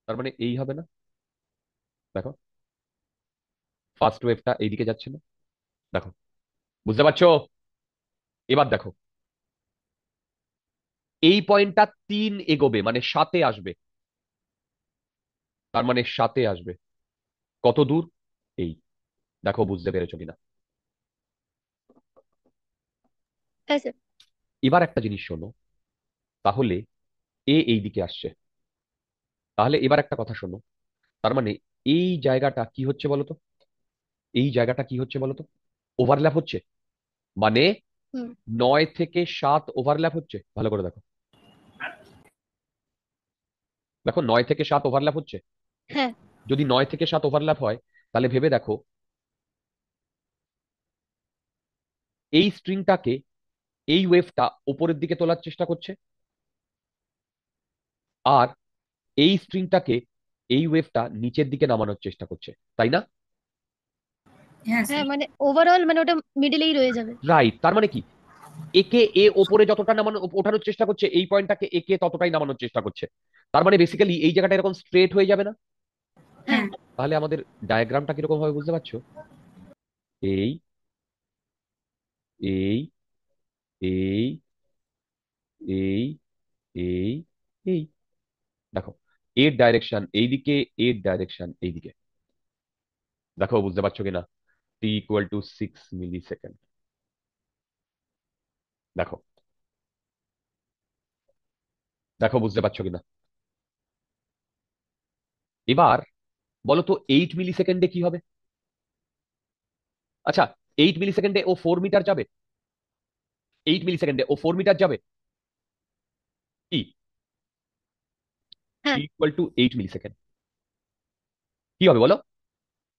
[SPEAKER 1] তার মানে এই হবে না? দেখো ফার্স্ট ওয়েভটা এইদিকে যাচ্ছে না? দেখো, বুঝতে পারছো? এবার দেখো এই পয়েন্টটা 3 এগোবে মানে 7-এ আসবে, তার মানে 7-এ আসবে। কত দূর? এই দেখো বুঝতে পেরেছো কিনা।
[SPEAKER 2] হ্যাঁ স্যার।
[SPEAKER 1] এবার একটা জিনিস শোনো, তাহলে এ এই দিকে আসছে, তাহলে এবার একটা কথা শোনো, তার মানে এই জায়গাটা কি হচ্ছে বলো তো, এই জায়গাটা কি হচ্ছে বলো তো, ওভারল্যাপ হচ্ছে, মানে
[SPEAKER 2] হুম।
[SPEAKER 1] 9 থেকে 7 ওভারল্যাপ হচ্ছে, ভালো করে দেখো, দেখো 9 থেকে 7 ওভারল্যাপ হচ্ছে।
[SPEAKER 2] হ্যাঁ
[SPEAKER 1] যদি 9 থেকে 7 ওভারল্যাপ হয়, তাহলে ভেবে দেখো এই স্ট্রিংটাকে, এই ওয়েভটা উপরের দিকে তোলার চেষ্টা করছে, আর এই স্ট্রিংটাকে, এই ওয়েভটা নিচের দিকে নামানোর চেষ্টা করছে, তাই না?
[SPEAKER 4] হ্যাঁ
[SPEAKER 2] হ্যাঁ,
[SPEAKER 4] স্যার।
[SPEAKER 2] মানে ওভারঅল মানে ওটা মিডিলেই রয়ে যাবে।
[SPEAKER 1] রাইট, তার মানে কি, একে এ ওপরে যতটা নামানো ওঠানোর চেষ্টা করছে, এই পয়েন্টটাকে একে ততটাই নামানোর চেষ্টা করছে। তার মানে বেসিক্যালি এই জায়গাটা এরকম স্ট্রেট হয়ে যাবে না?
[SPEAKER 2] হ্যাঁ।
[SPEAKER 4] হ্যাঁ।
[SPEAKER 1] তাহলে আমাদের ডায়াগ্রামটা কিরকম হবে বুঝতে পারছো? এই এই এই এই এই এই দেখো, এর ডাইরেকশন এইদিকে, এর ডাইরেকশন এইদিকে, দেখো বুঝতে পারছো কিনা। t = 6 মিলি সেকেন্ড। দেখো, দেখো বুঝতে পারছো কিনা। এবার বলো তো 8 মিলি সেকেন্ডে কি হবে? আচ্ছা, 8 মিলি সেকেন্ডে ও 4 মিটার যাবে, 8 মিলি সেকেন্ডে ও 4 মিটার যাবে, কি
[SPEAKER 2] হ্যাঁ।
[SPEAKER 1] t = 8 মিলি সেকেন্ড, কি হবে বলো?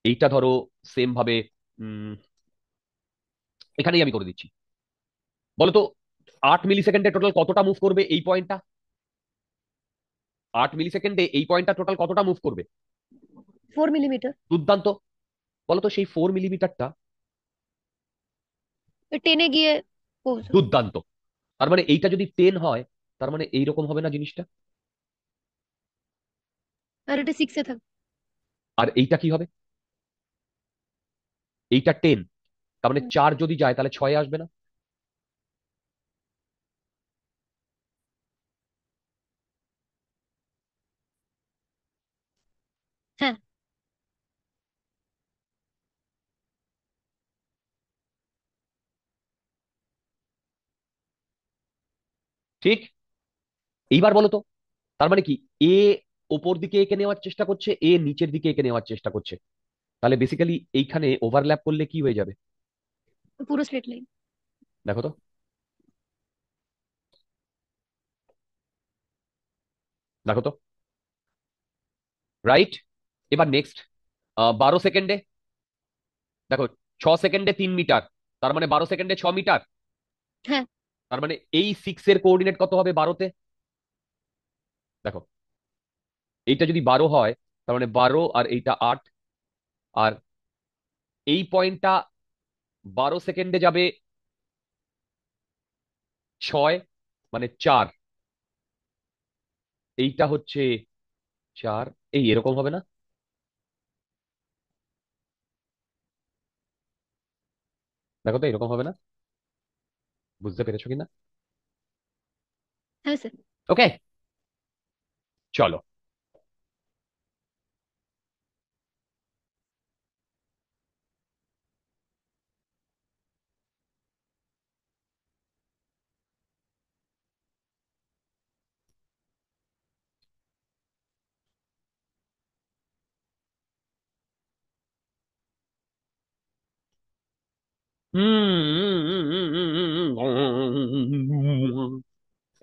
[SPEAKER 1] এইটা ধরো সেম ভাবে, উম, এখানেই আমি করে দিচ্ছি, বলো তো 8 মিলি সেকেন্ডে টোটাল কতটা মুভ করবে এই পয়েন্টটা? 8 মিলি সেকেন্ডে এই পয়েন্টটা টোটাল কতটা মুভ করবে?
[SPEAKER 2] 4 মিলিমিটার।
[SPEAKER 1] দুর্দান্ত। বলো তো সেই 4 মিলিমিটারটা,
[SPEAKER 2] টেনে গিয়ে পৌঁছবে।
[SPEAKER 1] দুর্দান্ত। তার মানে এইটা যদি 10 হয়, তার মানে এইরকম হবে না জিনিসটা?
[SPEAKER 2] আর এটা 6-এ থাকবে।
[SPEAKER 1] আর এইটা কি হবে? এইটা 10, তার মানে
[SPEAKER 2] হুম।
[SPEAKER 1] 4 যদি যায় তাহলে 6 আসবে না?
[SPEAKER 2] হ্যাঁ।
[SPEAKER 1] ঠিক। এইবার বলো তো, তার মানে কি, এ ওপর দিকে এঁকে নেওয়ার চেষ্টা করছে, এ নিচের দিকে এঁকে নেওয়ার চেষ্টা করছে, তাহলে বেসিক্যালি এইখানে ওভারল্যাপ করলে কি হয়ে যাবে?
[SPEAKER 2] পুরো স্ট্রেট লাইন।
[SPEAKER 1] দেখো তো, দেখো তো, রাইট। এবার নেক্সট 12 সেকেন্ডে, দেখো 6 সেকেন্ডে 3 মিটার, তার মানে 12 সেকেন্ডে 6 মিটার।
[SPEAKER 2] হ্যাঁ।
[SPEAKER 1] তার মানে এই 6 এর কোঅর্ডিনেট কত হবে 12তে? দেখো, এইটা যদি 12 হয়, তার মানে 12 আর এইটা 8, আর এই পয়েন্টটা 12 সেকেন্ডে যাবে 6, মানে 4, এইটা হচ্ছে 4, এই এরকম হবে না? দেখো তো এরকম হবে না? বুঝতে পেরেছো কিনা?
[SPEAKER 2] হ্যাঁ স্যার।
[SPEAKER 1] ওকে, চলো।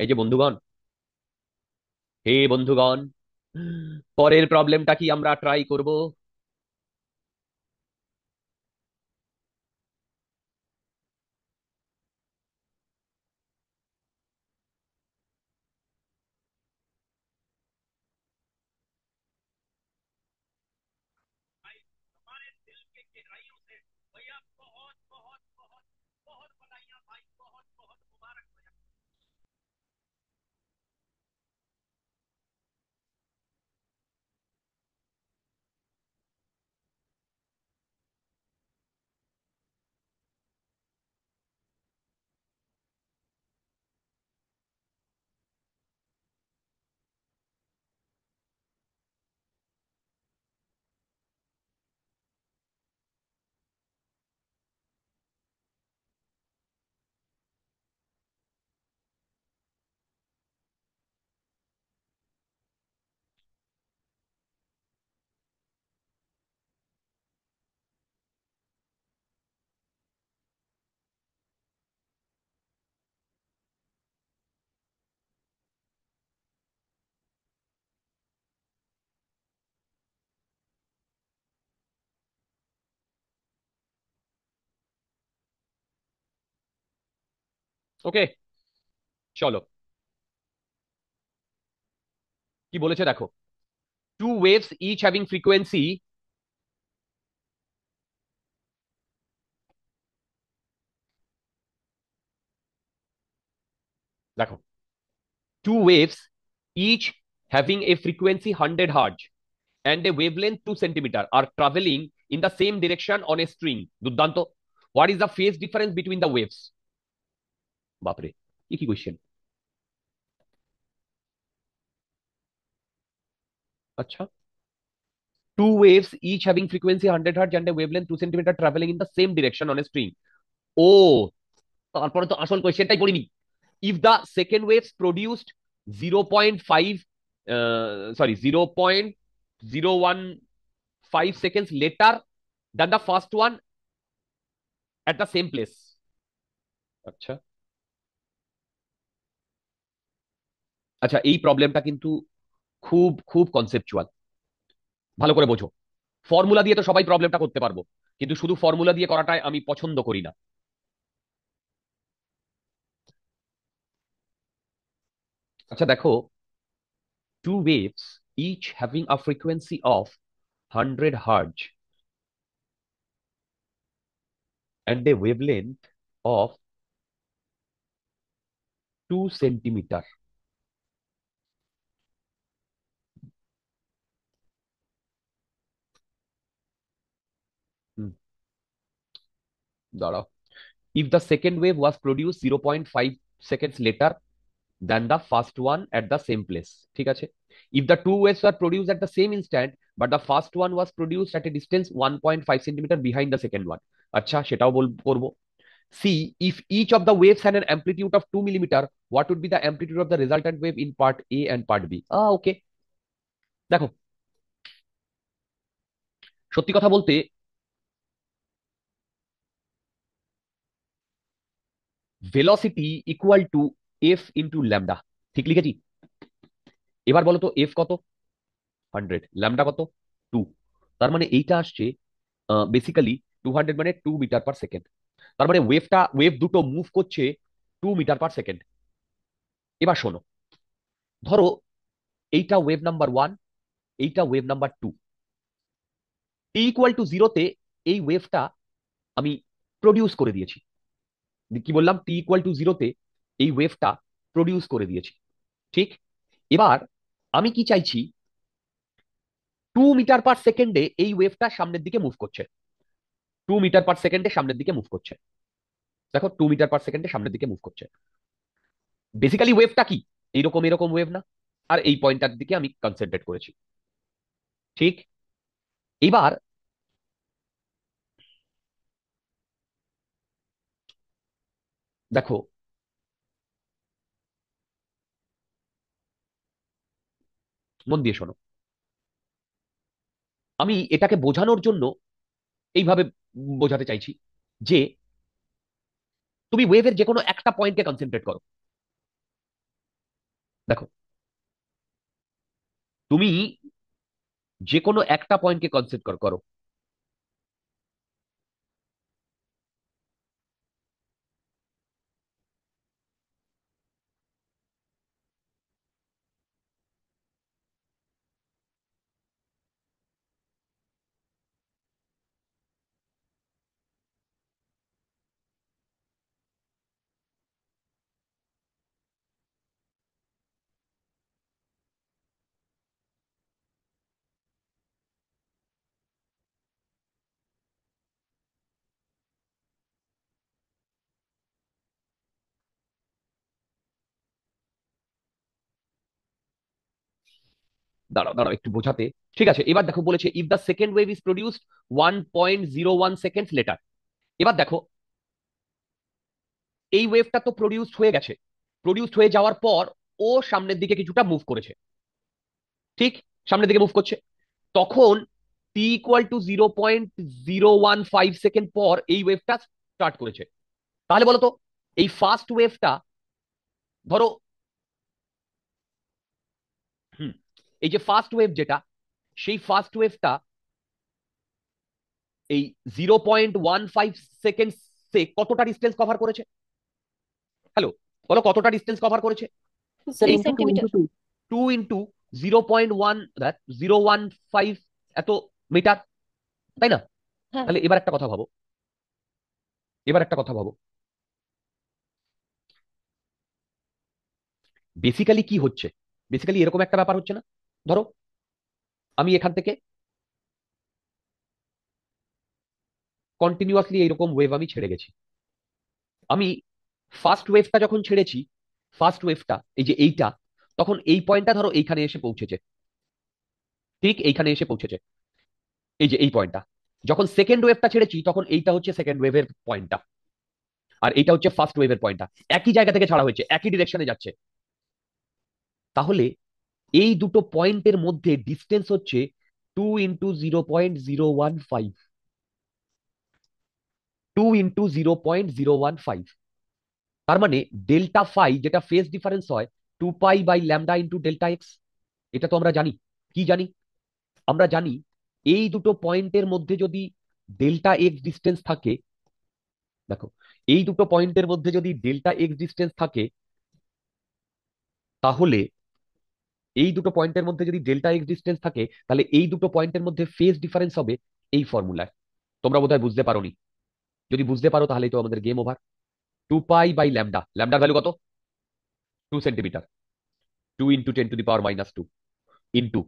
[SPEAKER 1] এই যে বন্ধুগণ, হে বন্ধুগণ, পরের প্রবলেমটা কি আমরা ট্রাই করব? ওকে, চলো কি বলেছে দেখো। Two waves each having frequency, দেখো, two waves each having a frequency 100 hertz and a wavelength 2 centimeter are traveling in the same direction on a string. দুর্দান্ত। What is the phase difference between the waves? বাপরে, কি কোয়েশ্চেন। আচ্ছা, two waves each having frequency 100 hertz and a wavelength 2 centimeter traveling in the same direction on a string. ও, তারপরে তো আসল কোয়েশ্চেনটাই পড়িনি। If the second waves produced 0.5 sorry 0.015 seconds later than the first one at the same place. আচ্ছা আচ্ছা, এই প্রবলেমটা কিন্তু খুব খুব কনসেপচুয়াল, ভালো করে বোঝো। ফর্মুলা দিয়ে তো সবাই প্রবলেমটা করতে পারবো, কিন্তু শুধু ফর্মুলা দিয়ে করাটাই আমি পছন্দ করি না। আচ্ছা দেখো, two waves each having a frequency of 100 hertz and a wavelength of 2 centimetre. দাঁড়াও। If the second wave was produced 0.5 seconds later than the first one at the same place, ঠিক আছে। If the two waves were produced at the same instant but the first one was produced at a distance 1.5 centimeter behind the second one, আচ্ছা সেটাও করবো। See, if each of the waves had an amplitude of 2 millimeter, what would be the amplitude of the resultant wave in part A and part B? Okay. দেখো, সত্যি কথা বলতে velocity equal to F into lambda, ঠিক লিখেছি। এবার বলো তো এফ কত? 100, ল্যামডা কত? 2। তার মানে এইটা আসছে বেসিক্যালি 200 মানে 2 মিটার পার সেকেন্ড। তার মানে ওয়েভ দুটো মুভ করছে 2 মিটার পার সেকেন্ড। এবার শোনো, ধরো এইটা ওয়েভ নাম্বার 1, এইটা ওয়েভ নাম্বার 2। টি ইকুয়াল টু জিরোতে এই ওয়েভটা আমি প্রডিউস করে দিয়েছি। কি বললাম? টি ইকুয়াল টু জিরোতে এই ওয়েভটা প্রডিউস করে দিয়েছি, ঠিক। এবার আমি কি চাইছি, 2 মিটার পার সেকেন্ডে এই ওয়েভটা সামনের দিকে মুভ করছে, 2 মিটার পার সেকেন্ডে সামনের দিকে মুভ করছে। দেখো, 2 মিটার পার সেকেন্ডে সামনের দিকে মুভ করছে। বেসিক্যালি ওয়েভটা কি? এইরকম এরকম ওয়েভ না? আর এই পয়েন্টটার দিকে আমি কনসেন্ট্রেট করেছি, ঠিক। এবার দেখো, মন দিয়ে শোনো, আমি এটাকে বোঝানোর জন্য এইভাবে বোঝাতে চাইছি যে তুমি ওয়েভের যে কোনো একটা পয়েন্টকে কনসেন্ট্রেট করো। দেখো, তুমি যে কোনো একটা পয়েন্টকে কনসেন্ট্রেট করো। দাঁড়াও দাঁড়াও একটু বোঝাতে। ঠিক আছে, এবার দেখো বলেছে if the second wave is produced 1.01 seconds letter. এবার দেখো, এই ওয়েভটা তো প্রডিউসড হয়ে গেছে, প্রডিউসড হয়ে যাওয়ার পর ও সামনের দিকে কিছুটা মুভ করেছে, ঠিক। সামনের দিকে মুভ করছে, তখন টি ইকুয়াল টু 0.015 সেকেন্ড পর এই ওয়েভটা স্টার্ট করেছে। তাহলে বলো তো, এই ফার্স্ট ওয়েভটা ধরো, হুম, এই যে ফার্স্ট ওয়েভ যেটা, সেই ফার্স্ট ওয়েভটা এই 0.15 সেকেন্ড কতটা ডিস্টেন্স কভার করেছে? হ্যালো, বলো কতটা ডিস্টেন্স কভার করেছে?
[SPEAKER 3] Sir
[SPEAKER 2] three
[SPEAKER 3] into two
[SPEAKER 2] centimetre.
[SPEAKER 3] Into two
[SPEAKER 1] 2 × 0.1, that 015 এত মিটার, তাই না?
[SPEAKER 2] হ্যাঁ।
[SPEAKER 1] তাহলে এবার একটা কথা ভাবো, এবার একটা কথা ভাবো, বেসিক্যালি কি হচ্ছে? বেসিক্যালি এরকম একটা ব্যাপার হচ্ছে না? ধরো আমি এখান থেকে কন্টিনিউয়াসলি এইরকম ওয়েভ আমি ছেড়ে গেছি। আমি ফার্স্ট ওয়েভটা যখন ছেড়েছি, ফার্স্ট ওয়েভটা এই যে এইটা, তখন এই পয়েন্টটা ধরো এইখানে এসে পৌঁছেছে, ঠিক এইখানে এসে পৌঁছেছে, এই যে এই পয়েন্টটা। যখন সেকেন্ড ওয়েভটা ছেড়েছি তখন এইটা হচ্ছে সেকেন্ড ওয়েভের পয়েন্টটা, আর এইটা হচ্ছে ফার্স্ট ওয়েভের পয়েন্টটা। একই জায়গা থেকে ছাড়া হয়েছে, একই ডিরেকশনে যাচ্ছে। তাহলে এই দুটো পয়েন্টের মধ্যে ডিস্টেন্স হচ্ছে 2 × 0.015, 2 × 0.015। তার মানে ডেল্টা ফাই যেটা ফেজ ডিফারেন্স হয় 2π/λ×Δx। এটা তো আমরা জানি। কি জানি? আমরা জানি এই দুটো পয়েন্টের মধ্যে যদি ডেল্টা এক্স ডিস্টেন্স থাকে, দেখো এই দুটো পয়েন্টের মধ্যে যদি ডেল্টা এক্স ডিস্টেন্স থাকে, তাহলে এই দুটো পয়েন্টের মধ্যে যদি ডেল্টা এক্স ডিস্টেন্স থাকে, তাহলে এই দুটো পয়েন্টের মধ্যে ফেজ ডিফারেন্স হবে এই ফর্মুলায়। তোমরা বোধহয় বুঝতে পারোনি। যদি বুঝতে পারো তাহলেই তো আমাদের গেম ওভার। 2π/λ, ল্যামডার ভ্যালু কত? 2 সেন্টিমিটার। 2 × 10⁻², ইন্টু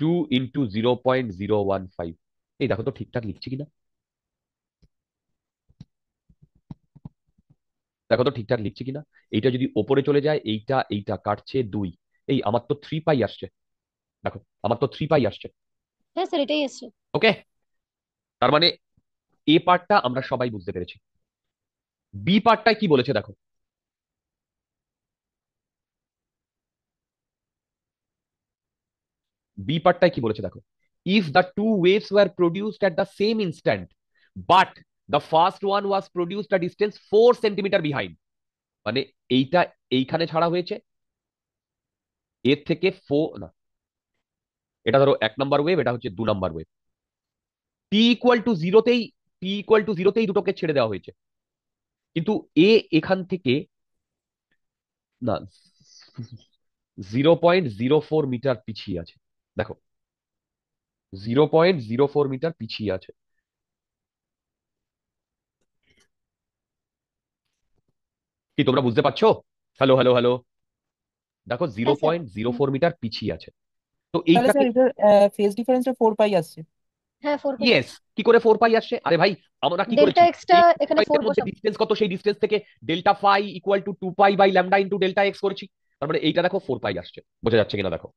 [SPEAKER 1] 2 × 0.015। এই দেখো তো ঠিকঠাক লিখছি কিনা, দেখো তো ঠিকঠাক লিখছি কিনা। এইটা যদি ওপরে চলে যায়, এইটা এইটা কাটছে 2। এই আমার তো 3π আসছে, দেখো আমার তো 3π আসছে।
[SPEAKER 2] হ্যাঁ স্যার, এটাই এসছে।
[SPEAKER 1] ওকে, তার মানে এ পার্টটা আমরা সবাই বুঝতে পেরেছি। বি পার্টটায় কি বলেছে দেখো, বি পার্টটায় কি বলেছে দেখো। If the two waves were produced at the same instant, but the first one was produced a distance 4 centimetre behind. মানে এইটা এইখানে ছাড়া হয়েছে, এর থেকে 4 না, এটা ধরো 1 নম্বর ওয়েভ, এটা হচ্ছে 2 number wave. T equal to 0তেই, টি ইকুয়াল টু 0তেই দুটোকে ছেড়ে দেওয়া হয়েছে। কিন্তু এ এখান থেকে না, 0.04 মিটার পিছিয়ে আছে। দেখো 0.04 মিটার পিছিয়ে আছে। কি তোমরা বুঝতে পারছো? হ্যালো হ্যালো হ্যালো, দেখো জিরো
[SPEAKER 2] হ্যাঁ sir.
[SPEAKER 1] Point zero four metre পিছিয়ে আছে। তো
[SPEAKER 3] তাহলে
[SPEAKER 1] এইটাকে,
[SPEAKER 3] স্যার এটার ফেজ ডিফারেন্সটা 4π আসছে।
[SPEAKER 2] হ্যাঁ, 4π।
[SPEAKER 1] ইয়েস, কি করে 4π আসছে? আরে ভাই, আমরা কি
[SPEAKER 2] ডেল্টা
[SPEAKER 1] করেছি,
[SPEAKER 2] এক্সটা
[SPEAKER 1] এই
[SPEAKER 2] এখানে 4
[SPEAKER 1] পয়েন্টের মধ্যে
[SPEAKER 2] বসাবো।
[SPEAKER 1] ডিস্টেন্স কত, সেই ডিস্টেন্স থেকে delta phi equal to 2π/λ×Δx করেছি। তার মানে এইটা দেখো 4π আসছে। বোঝা যাচ্ছে কিনা দেখো,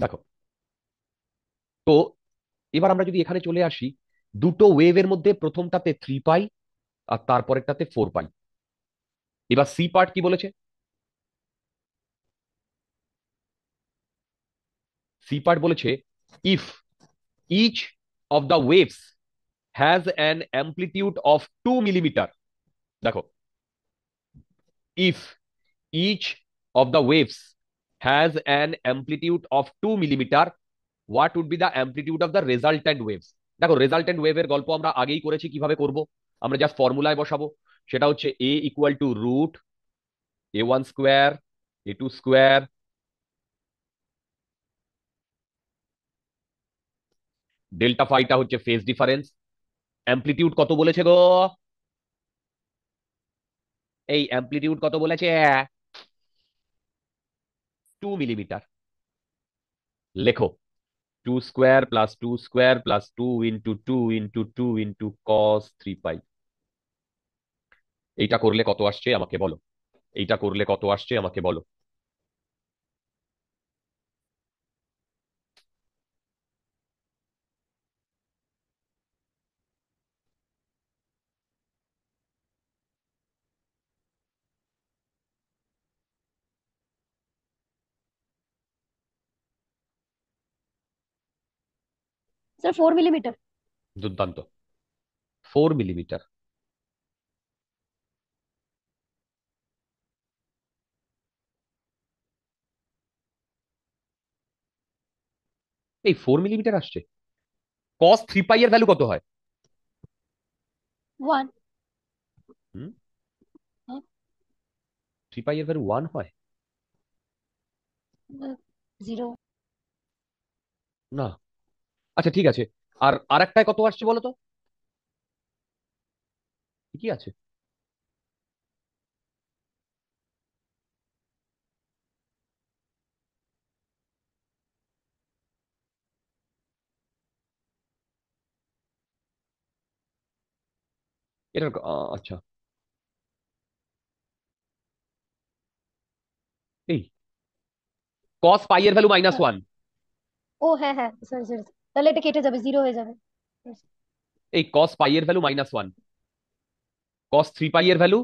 [SPEAKER 1] দেখো। তো এবার আমরা যদি এখানে চলে আসি, দুটো ওয়েভের মধ্যে প্রথমটাতে 3π আর তারপরেরটাতে 4π। এবার সি পার্ট কি বলেছে? সি পার্ট বলেছে if each of the waves has an amplitude of 2 millimetre. দেখো, if each of the waves has an amplitude of 2 millimetre, what would be the amplitude of the resultant waves. দেখো রেজাল্ট্যান্ট ওয়েভের গল্প আমরা আগেই করেছি, কিভাবে করব। আমরা জাস্ট ফর্মুলায় বসাবো, সেটা হচ্ছে A equal to root a1² a2², delta ফাইটা হচ্ছে ফেজ ডিফারেন্স। অ্যাম্পলিটিউড কত বলেছে গো? এই অ্যাম্পলিটিউড কত বলেছে? 2 মিলিমিটার। লেখো 2² + 2² + 2 × 2 × 2 × cos 3π। এইটা করলে কত আসছে আমাকে বলো, এইটা করলে কত আসছে আমাকে বলো।
[SPEAKER 2] Sir 4 millimetre.
[SPEAKER 1] দুর্দান্ত, 4 মিলিমিটার। এই 4 মিলিমিটার আসছে। cos 3π এর ভ্যালু কত হয়?
[SPEAKER 2] ওয়ান।
[SPEAKER 1] হুম, 3 পাই এর ভ্যালু 1 হয়?
[SPEAKER 2] জিরো।
[SPEAKER 1] না। আচ্ছা ঠিক আছে, আর আরেকটায় কত আসছে বলো তো? কি আছে? এটা আচ্ছা, এই cos পাই এর ভ্যালু -1।
[SPEAKER 2] ও হ্যাঁ হ্যাঁ, সরি সরি, তাহলে এটা কেটে যাবে, জিরো হয়ে যাবে।
[SPEAKER 1] এই cos পাই এর ভ্যালু -1, cos 3 পাই এর ভ্যালু,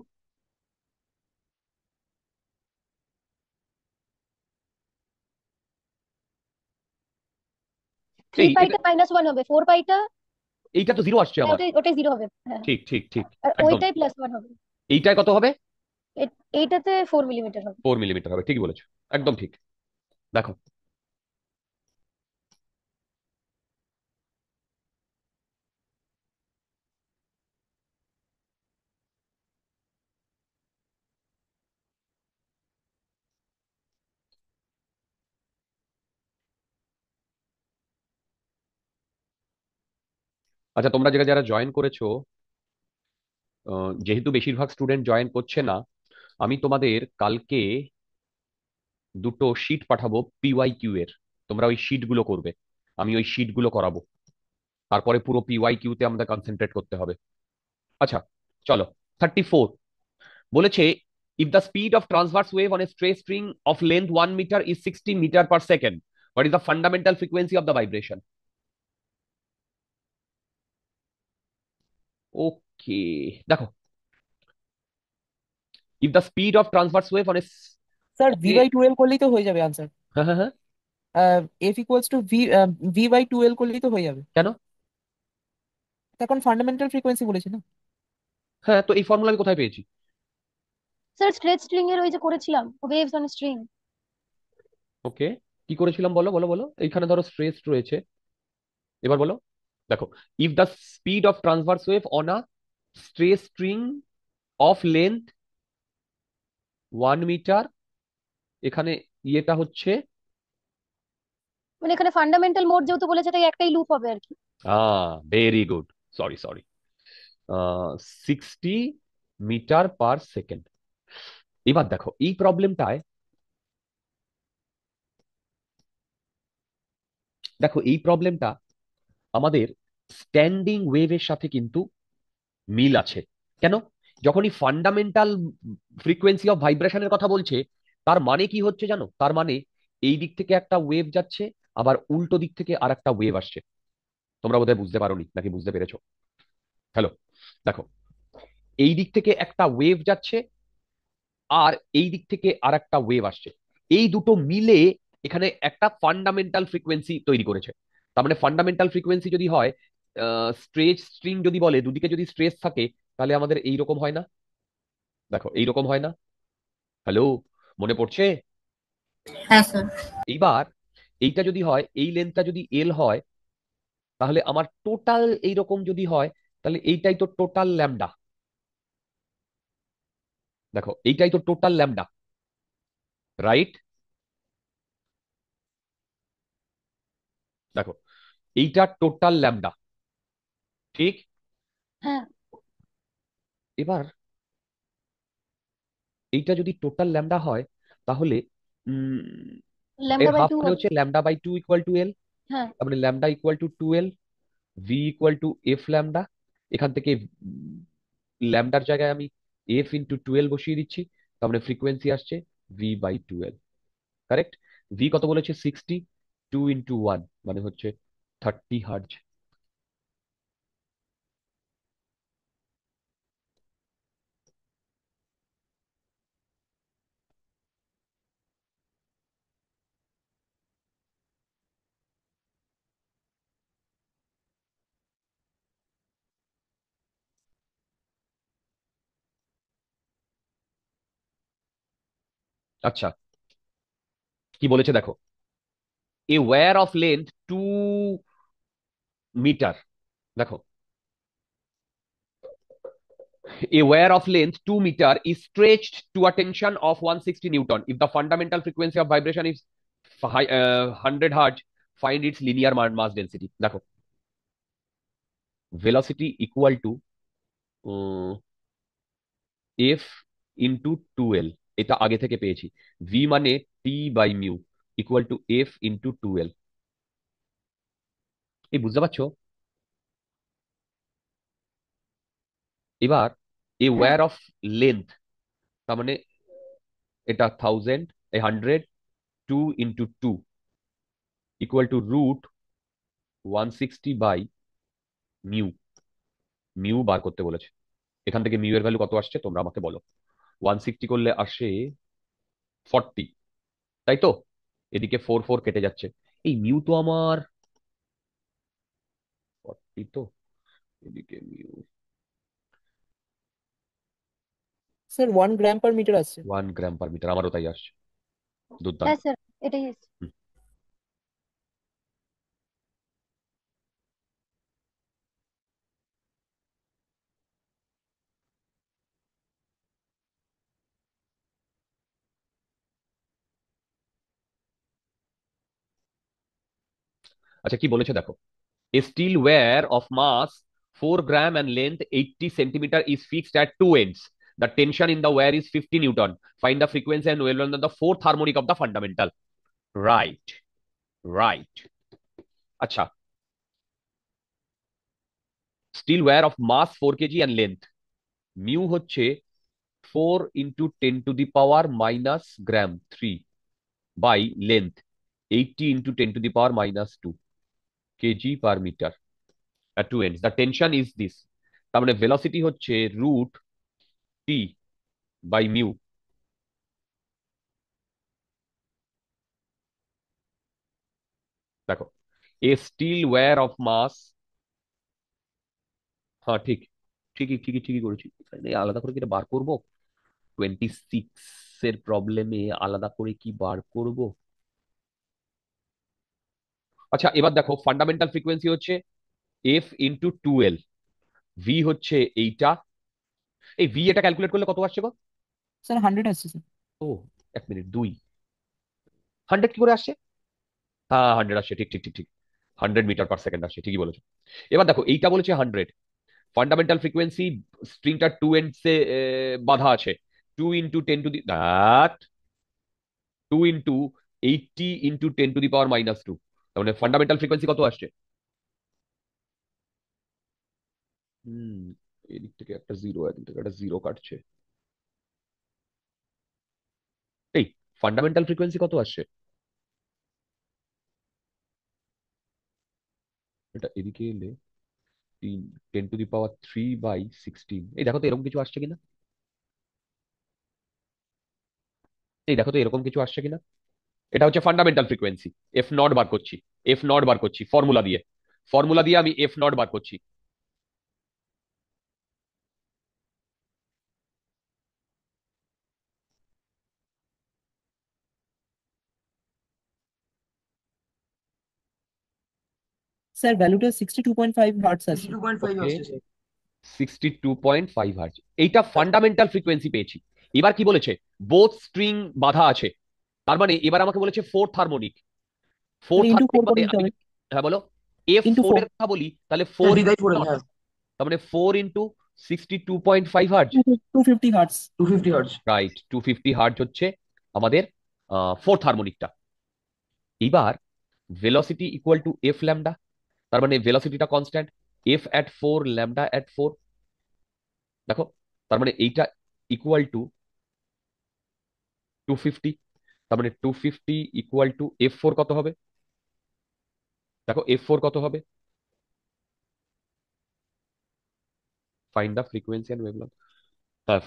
[SPEAKER 2] থ্রি
[SPEAKER 1] এই এটা,
[SPEAKER 2] পাইটা -1 হবে, 4 পাইটা।
[SPEAKER 1] এইটা তো জিরো আসছে
[SPEAKER 2] হ্যাঁ,
[SPEAKER 1] আমার।
[SPEAKER 2] ওটাই ওটাই জিরো হবে, হ্যাঁ।
[SPEAKER 1] ঠিক ঠিক ঠিক,
[SPEAKER 2] আর
[SPEAKER 1] একদম।
[SPEAKER 2] ওইটাই +1 হবে।
[SPEAKER 1] এইটায় কত হবে?
[SPEAKER 2] এইটাতে 4 মিলিমিটার হবে।
[SPEAKER 1] 4 মিলিমিটার হবে, ঠিকই বলেছো, একদম ঠিক। দেখো, আচ্ছা তোমরা যারা যারা জয়েন করেছো, যেহেতু বেশিরভাগ স্টুডেন্ট জয়েন করছে না, আমি তোমাদের কালকে দুটো শিট পাঠাবো PYQ এর। তোমরা ওই শিট গুলো করবে, আমি ওই শিট গুলো করাবো। তারপরে পুরো PYQ তে আমাদের কনসেন্ট্রেট করতে হবে। আচ্ছা, চলো। 34 বলেছে, if the speed of transverse wave on a স্ট্রে string of length 1 metre is 60 metre per second, what is the fundamental frequency of the vibration? Okay, দেখো, if the speed of transverse wave on a,
[SPEAKER 3] sir v
[SPEAKER 1] okay,
[SPEAKER 3] by two L করলেই তো হয়ে যাবে আনসার।
[SPEAKER 1] হ্যাঁ হ্যাঁ হ্যাঁ,
[SPEAKER 3] f equals to v, v by two L করলেই তো হয়ে যাবে।
[SPEAKER 1] কেন?
[SPEAKER 3] এখন ফান্ডামেন্টাল ফ্রিকোয়েন্সি বলেছে না।
[SPEAKER 1] হ্যাঁ, তো এই ফর্মুলা আমি কোথায় পেয়েছি?
[SPEAKER 2] স্যার স্ট্রেচ স্ট্রিং এর ওই যে করেছিলাম, ওয়েভস অন স্ট্রিং।
[SPEAKER 1] ওকে, কি করেছিলাম বলো বলো বলো, এইখানে ধরো স্ট্রেস রয়েছে, এবার বলো। দেখো, if the speed of transverse wave on a stress string of length 1 metre, এখানে ইয়েটা হচ্ছে,
[SPEAKER 2] মানে এখানে ফান্ডামেন্টাল মোড যেহেতু বলেছে, তাই একটাই লুপ হবে আর কি।
[SPEAKER 1] Very good, sorry sorry, 60 metre per second. এবার দেখো এই প্রবলেমটায়, দেখো এই প্রবলেমটা আমাদের স্ট্যান্ডিং ওয়েভের সাথে কিন্তু মিল আছে। কেন? যখনই ফান্ডামেন্টাল ফ্রিকোয়েন্সি অফ ভাইব্রেশনের কথা বলছে, তার মানে কি হচ্ছে জানো? তার মানে এই দিক থেকে একটা ওয়েভ যাচ্ছে, আবার উল্টো দিক থেকে আর একটা ওয়েভ আসছে। তোমরা বোধহয় বুঝতে পারোনি, নাকি বুঝতে পেরেছো? হ্যালো, দেখো, এই দিক থেকে একটা ওয়েভ যাচ্ছে, আর এই দিক থেকে আর একটা ওয়েভ আসছে। এই দুটো মিলে এখানে একটা ফান্ডামেন্টাল ফ্রিকোয়েন্সি তৈরি করেছে। তার মানে ফান্ডামেন্টাল ফ্রিকোয়েন্সি যদি হয়, স্ট্রেচ স্ট্রিং যদি বলে, দুদিকে যদি স্ট্রেস থাকে, তাহলে আমাদের এইরকম হয় না? দেখো এইরকম হয় না? হ্যালো, মনে পড়ছে?
[SPEAKER 4] হ্যাঁ স্যার।
[SPEAKER 1] এইবার এইটা যদি হয়, এই লেন্থটা যদি এল হয়, তাহলে আমার টোটাল এইরকম যদি হয়, তাহলে এইটাই তো টোটাল ল্যামডা। দেখো এইটাই তো টোটাল ল্যামডা, রাইট? দেখো, এইটা টোটাল ল্যামডা, ঠিক?
[SPEAKER 2] হ্যাঁ,
[SPEAKER 1] এবার এইটা যদি টোটাল ল্যামডা হয়, তাহলে এর
[SPEAKER 2] ল্যামডা বাই
[SPEAKER 1] হাফ
[SPEAKER 2] টু
[SPEAKER 1] মানে
[SPEAKER 2] হবে।
[SPEAKER 1] হচ্ছে λ/2 = L।
[SPEAKER 2] হ্যাঁ।
[SPEAKER 1] তার মানে λ = 2L, v = f ল্যামডা। এখান থেকে ল্যামডার জায়গায় আমি f × 2L বসিয়ে দিচ্ছি, তার মানে ফ্রিকোয়েন্সি আসছে v/2L। কারেক্ট। ভি কত বলেছে? 60, 2 × 1 মানে হচ্ছে 30 হার্জ। আচ্ছা, কি বলেছে দেখো, এ ওয়্যার অফ লেন্থ 2 মিটার, দেখো A wire of length 2 meter is stretched to a tension of 160 Newton. If the fundamental frequency of vibration is 100 hertz, find its linear mass density. দেখো velocity equal to f into 2l, এটা আগে থেকে পেয়েছি। v মানে t by mu equal to f into 2l। এই বুঝতে পারছো? এবার এ
[SPEAKER 2] হ্যাঁ
[SPEAKER 1] ওয়্যার অফ লেন্থ, তার মানে এটা 1000, 100, 2 into 2 equal to root 160 by mu. Mu বার করতে বলেছে। এখান থেকে মিউ এর ভ্যালু কত আসছে তোমরা আমাকে বলো। 160 করলে আসে 40, তাই তো? এদিকে 4 কেটে যাচ্ছে। এই মিউ তো আমার 40, তো এদিকে মিউ
[SPEAKER 3] স্যার 1 গ্রাম পার মিটার আসছে।
[SPEAKER 1] 1 গ্রাম পার মিটার, আমারও তাই আসছে। দুর্দান্ত।
[SPEAKER 2] হ্যাঁ স্যার, এটাই এসছে।
[SPEAKER 1] হুম। আচ্ছা, কি বলেছে দেখো। A steel wire of mass 4 gram and length 80 centimeter is fixed at two ends. The tension in the wire is 50 Newton. Find the frequency and wavelength of the fourth harmonic of the fundamental. Right, right. আচ্ছা, steel wire of mass 4 KG and length, mu হচ্ছে 4 × 10⁻³ by length 80 × 10⁻², KG per metre at two ends. The tension is this. তার মানে ভেলোসিটি হচ্ছে রুট টি বাই মিউ। দেখো, a steel wire of mass, হ্যাঁ ঠিক, ঠিকই করেছি। এখানে আলাদা করে কি এটা বার করবো? 26 এর প্রবলেমে আলাদা করে কি বার করব? আচ্ছা, এবার দেখো ফান্ডামেন্টাল ফ্রিকোয়েন্সি হচ্ছে এফ ইন্টু 2l, ভি হচ্ছে এইটা। এই ভি এটা ক্যালকুলেট করলে কত আসছে গো?
[SPEAKER 3] স্যার 100 আসছে স্যার।
[SPEAKER 1] ও, 1 মিনিট, 100 কি করে আসছে? হ্যাঁ, 100 আসছে, ঠিক ঠিক ঠিক ঠিক 100 মিটার পার সেকেন্ড আসছে, ঠিকই বলেছো। এবার দেখো এইটা বলেছে 100, ফান্ডামেন্টাল ফ্রিকোয়েন্সি, স্ট্রিংটা টু এন্ডসে বাঁধা আছে। 2 × 10⁻², তার মানে ফান্ডামেন্টাল ফ্রিকোয়েন্সি কত আসছে? হুম, এদিক থেকে একটা জিরো, এদিক থেকে একটা জিরো কাটছে। এই ফান্ডামেন্টাল ফ্রিকোয়েন্সি কত আসছে? এটা এদিকে এলে 10⁻³ বাই 16। এই দেখো তো এরকম কিছু আসছে কিনা, এই দেখো তো এরকম কিছু আসছে কিনা। এটা হচ্ছে ফান্ডামেন্টাল ফ্রিকোয়েন্সি। এফ নট বার করছি ফর্মুলা দিয়ে আমি এফ নট বার করছি।
[SPEAKER 3] স্যার ভ্যালুটা 62.5 হার্টস আসছে।
[SPEAKER 5] 62.5
[SPEAKER 1] ওকে,
[SPEAKER 5] আসছে স্যার।
[SPEAKER 1] 62.5 হার্জ, এইটা ফান্ডামেন্টাল ফ্রিকোয়েন্সি পেয়েছি। এবার কি বলেছে? বোথ স্ট্রিং বাঁধা আছে, তার মানে এবার আমাকে বলেছে ফোর্থ হারমোনিক।
[SPEAKER 3] তাহলে
[SPEAKER 1] ফোর্থ
[SPEAKER 3] ইন্টু
[SPEAKER 1] হারমোনিক
[SPEAKER 3] 4 করে
[SPEAKER 1] মানে
[SPEAKER 3] দিতে
[SPEAKER 1] আমি,
[SPEAKER 3] হবে।
[SPEAKER 1] হ্যাঁ বলো, এফ
[SPEAKER 3] ইন্টু
[SPEAKER 1] ফোর
[SPEAKER 3] 4।
[SPEAKER 1] এর কথা বলি তাহলে
[SPEAKER 5] হ্যাঁ
[SPEAKER 1] 4
[SPEAKER 5] দিদাই পড়ে হ্যাঁ।
[SPEAKER 1] তার মানে 4 × 62.5 hertz.
[SPEAKER 3] 250 hertz.
[SPEAKER 5] 250 hertz.
[SPEAKER 1] Right, 250 hertz হচ্ছে আমাদের ফোর্থ হারমোনিকটা। এবার velocity equal to F lambda, তার মানে ভেলোসিটিটা constant, f at 4 lambda at 4। দেখো, তার মানে এইটা ইকুয়াল টু 250, তার মানে 250 ইকুয়াল টু F4 কত হবে? দেখো F4 কত হবে, find the frequency and wavelength. হ্যাঁ,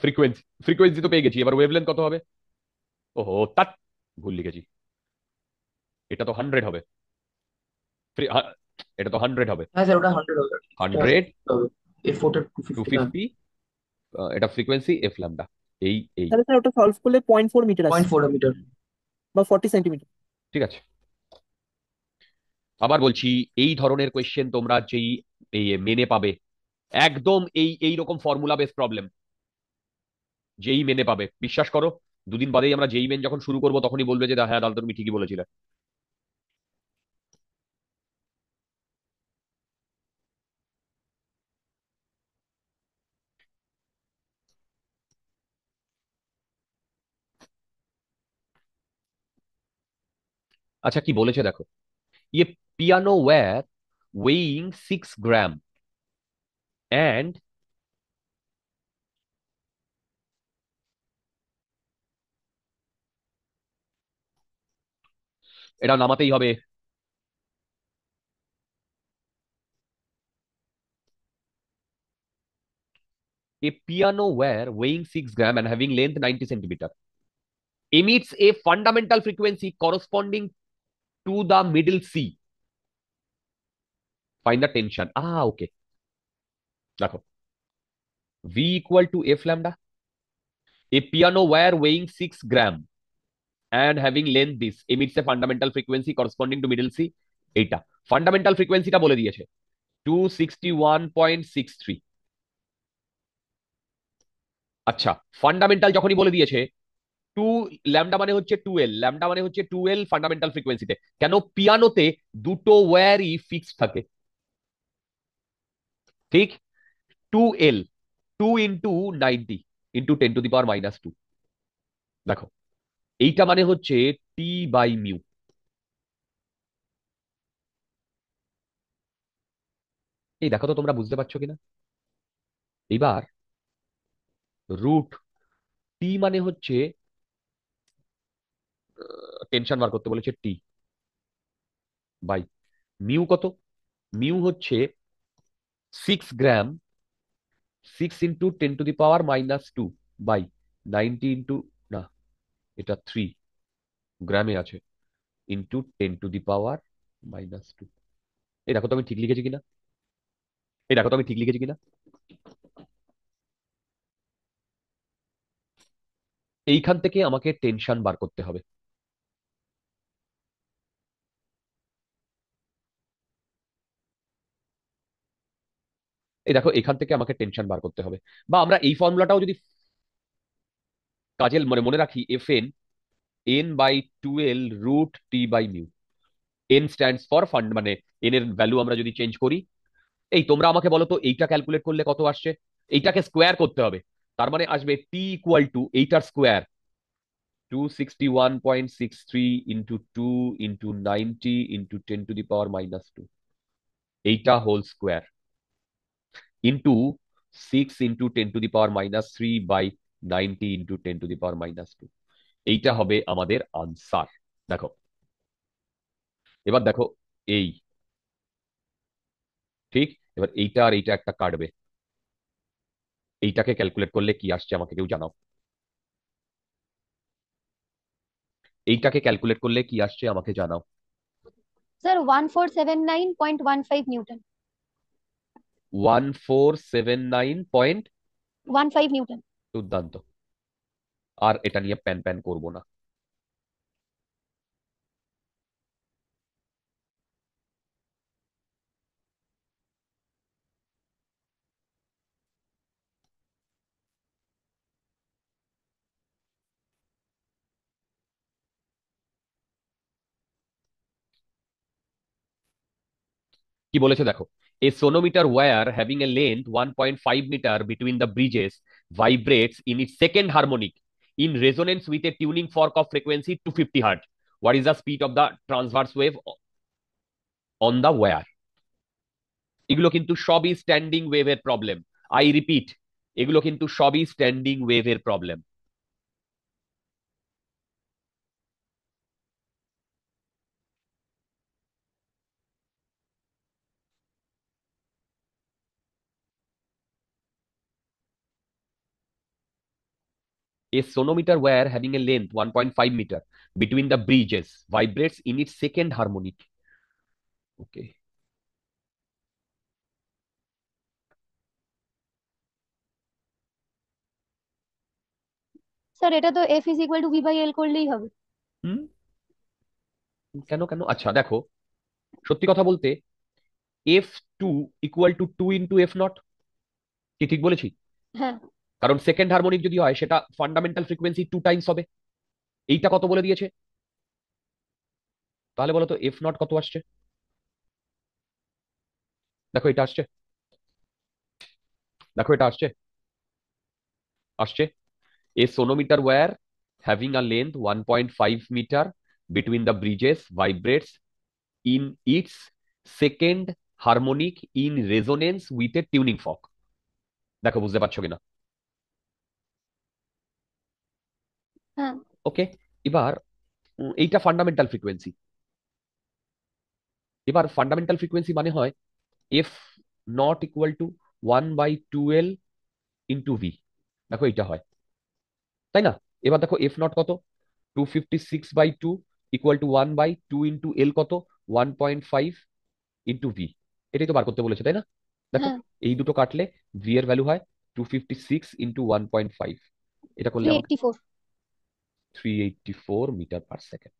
[SPEAKER 1] ফ্রিকোয়েন্সি তো পেয়ে গেছি, এবার ওয়েভলেন্থ কত হবে? ওহো তাত, ভুল লিখেছি। এটা তো 100 হবে। হ্যাঁ, এটা তো 100 হবে।
[SPEAKER 5] হ্যাঁ স্যার ওটা 100 হবে। এটা
[SPEAKER 1] 100,
[SPEAKER 5] হবে F4 টা 250 না
[SPEAKER 1] 250, এটা ফ্রিকোয়েন্সি এফ ল্যামডা। এই
[SPEAKER 3] তাহলে স্যার ওটা সলভ করলে 0.4 মিটার আসছে
[SPEAKER 5] 0.4 মিটার।
[SPEAKER 3] বা 40 সেন্টিমিটার।
[SPEAKER 1] ঠিক আছে। আবার বলছি, এই ধরনের কোয়েশ্চেন তোমরা যেই এই মেনে পাবে, একদম এই রকম ফর্মুলা বেস প্রবলেম, যেই মেনে পাবে, বিশ্বাস করো। দুদিন বাদেই আমরা যেই মেন যখন শুরু করবো তখনই বলবে যে হ্যাঁ দাদা তুমি ঠিকই বলেছিলে। আচ্ছা কি বলেছে দেখো, ये piano wire weighing 6 gram and এটা নামাতেই হবে। A piano wire weighing 6 gram and having length 90 centimeter emits a fundamental frequency corresponding to the middle C. Find the tension. Okay. দেখো, V equal to F lambda. A piano wire weighing 6 gram and having length this emits a fundamental frequency corresponding to middle C. এইটা ফান্ডামেন্টাল ফ্রিকোয়েন্সিটা বলে দিয়েছে 261.63। আচ্ছা, ফান্ডামেন্টাল যখনই বলে দিয়েছে, টু ল্যামডা মানে হচ্ছে 2L, ল্যামডা মানে হচ্ছে 2L ফান্ডামেন্টাল ফ্রিকোয়েন্সিতে। কেন? পিয়ানোতে দুটো ওয়্যারই ফিক্সড থাকে, ঠিক? 2L, 2 × 90 × 10⁻²। দেখো, এইটা মানে হচ্ছে T/μ। এই দেখো তো তোমরা বুঝতে পারছো কিনা। এবার রুট টি মানে হচ্ছে, টেনশন বার করতে বলেছে, টি বাই মিউ কত? মিউ হচ্ছে 6 গ্রাম, 6 × 10⁻² বাই 90 ইন্টু, না এটা 3 গ্রামে আছে, ইন্টু 10⁻²। এই দেখো তো আমি ঠিক লিখেছি কিনা, এই দেখো তো আমি ঠিক লিখেছি কিনা। এইখান থেকে আমাকে টেনশন বার করতে হবে। এই দেখো, এখান থেকে আমাকে টেনশন বার করতে হবে, বা আমরা এই ফর্মুলাটাও যদি কাজে মানে মনে রাখি, F N n/2L√T/μ। N stands for fund, মানে এন এর ভ্যালু আমরা যদি চেঞ্জ করি, এই তোমরা আমাকে বলো তো এইটা ক্যালকুলেট করলে কত আসছে। এইটাকে স্কোয়ার করতে হবে, তার মানে আসবে টি ইকুয়াল টু এইটার স্কোয়ার 261.63 ইন্টু 2 × 90 ইন্টু 10⁻², এইটা whole square into 6 × 10⁻³ by 90 into 10⁻²। এইটা হবে আমাদের আনসার। দেখো, এবার দেখো, এই ঠিক, এবার এইটা আর এইটা একটা কাটবে, এইটাকে ক্যালকুলেট করলে কি আসছে আমাকে কেউ জানাও। এইটাকে ক্যালকুলেট করলে কি আসছে আমাকে জানাও।
[SPEAKER 2] Sir 1479.15 Newton.
[SPEAKER 1] 1479
[SPEAKER 2] নিউটন।
[SPEAKER 1] দুর্দান্ত। আর এটা নিয়ে প্যান প্যান করবো না। কি বলেছে দেখো, a sonometer wire having a length 1.5 metre between the bridges vibrates in its second harmonic in resonance with a tuning fork of frequency 250 Hz. What is the speed of the transverse wave on the wire? এগুলো কিন্তু সবই স্ট্যান্ডিং ওয়েভের প্রবলেম। আই রিপিট, এগুলো কিন্তু সবই স্ট্যান্ডিং ওয়েভের problem. A sonometer wire having a length 1.5 meter between the bridges vibrates in its second harmonic. Okay.
[SPEAKER 2] Sir এটা তো F is equal to V by L করলেই হবে।
[SPEAKER 1] হুম, কেন কেন? আচ্ছা দেখো, সত্যি কথা বলতে F two equal to 2 × F0, কি ঠিক বলেছি?
[SPEAKER 2] হ্যাঁ।
[SPEAKER 1] কারণ সেকেন্ড হারমোনিক যদি হয় সেটা ফান্ডামেন্টাল ফ্রিকোয়েন্সি 2 টাইমস হবে। এইটা কত বলে দিয়েছে? তাহলে বলো তো এফ নট কত আসছে? দেখো এটা আসছে, দেখো এটা আসছে, আসছে a sonometer wire having a length 1.5 meter between the bridges vibrates in its second harmonic in resonance with a tuning fork। দেখো বুঝতে পারছো কিনা?
[SPEAKER 2] হ্যাঁ
[SPEAKER 1] ওকে, এবার এইটা ফান্ডামেন্টাল ফ্রিকোয়েন্সি। এবার ফান্ডামেন্টাল ফ্রিকোয়েন্সি মানে হয় F not equal to 1/2L into V. দেখো এইটা হয়, তাই না? এবার দেখো এফ নট কত, 256/2 ইকুয়াল টু 1/2 ইন্টু এল কত, 1.5 ইন্টু ভি। এটাই তো বার করতে বলেছে, তাই না? দেখো
[SPEAKER 2] হ্যাঁ
[SPEAKER 1] এই দুটো কাটলে ভি এর ভ্যালু হয় 256 ইন্টু 1.5। এটা করলে
[SPEAKER 2] থ্রি
[SPEAKER 1] আমাকে
[SPEAKER 2] eighty four
[SPEAKER 1] 384 metre per second.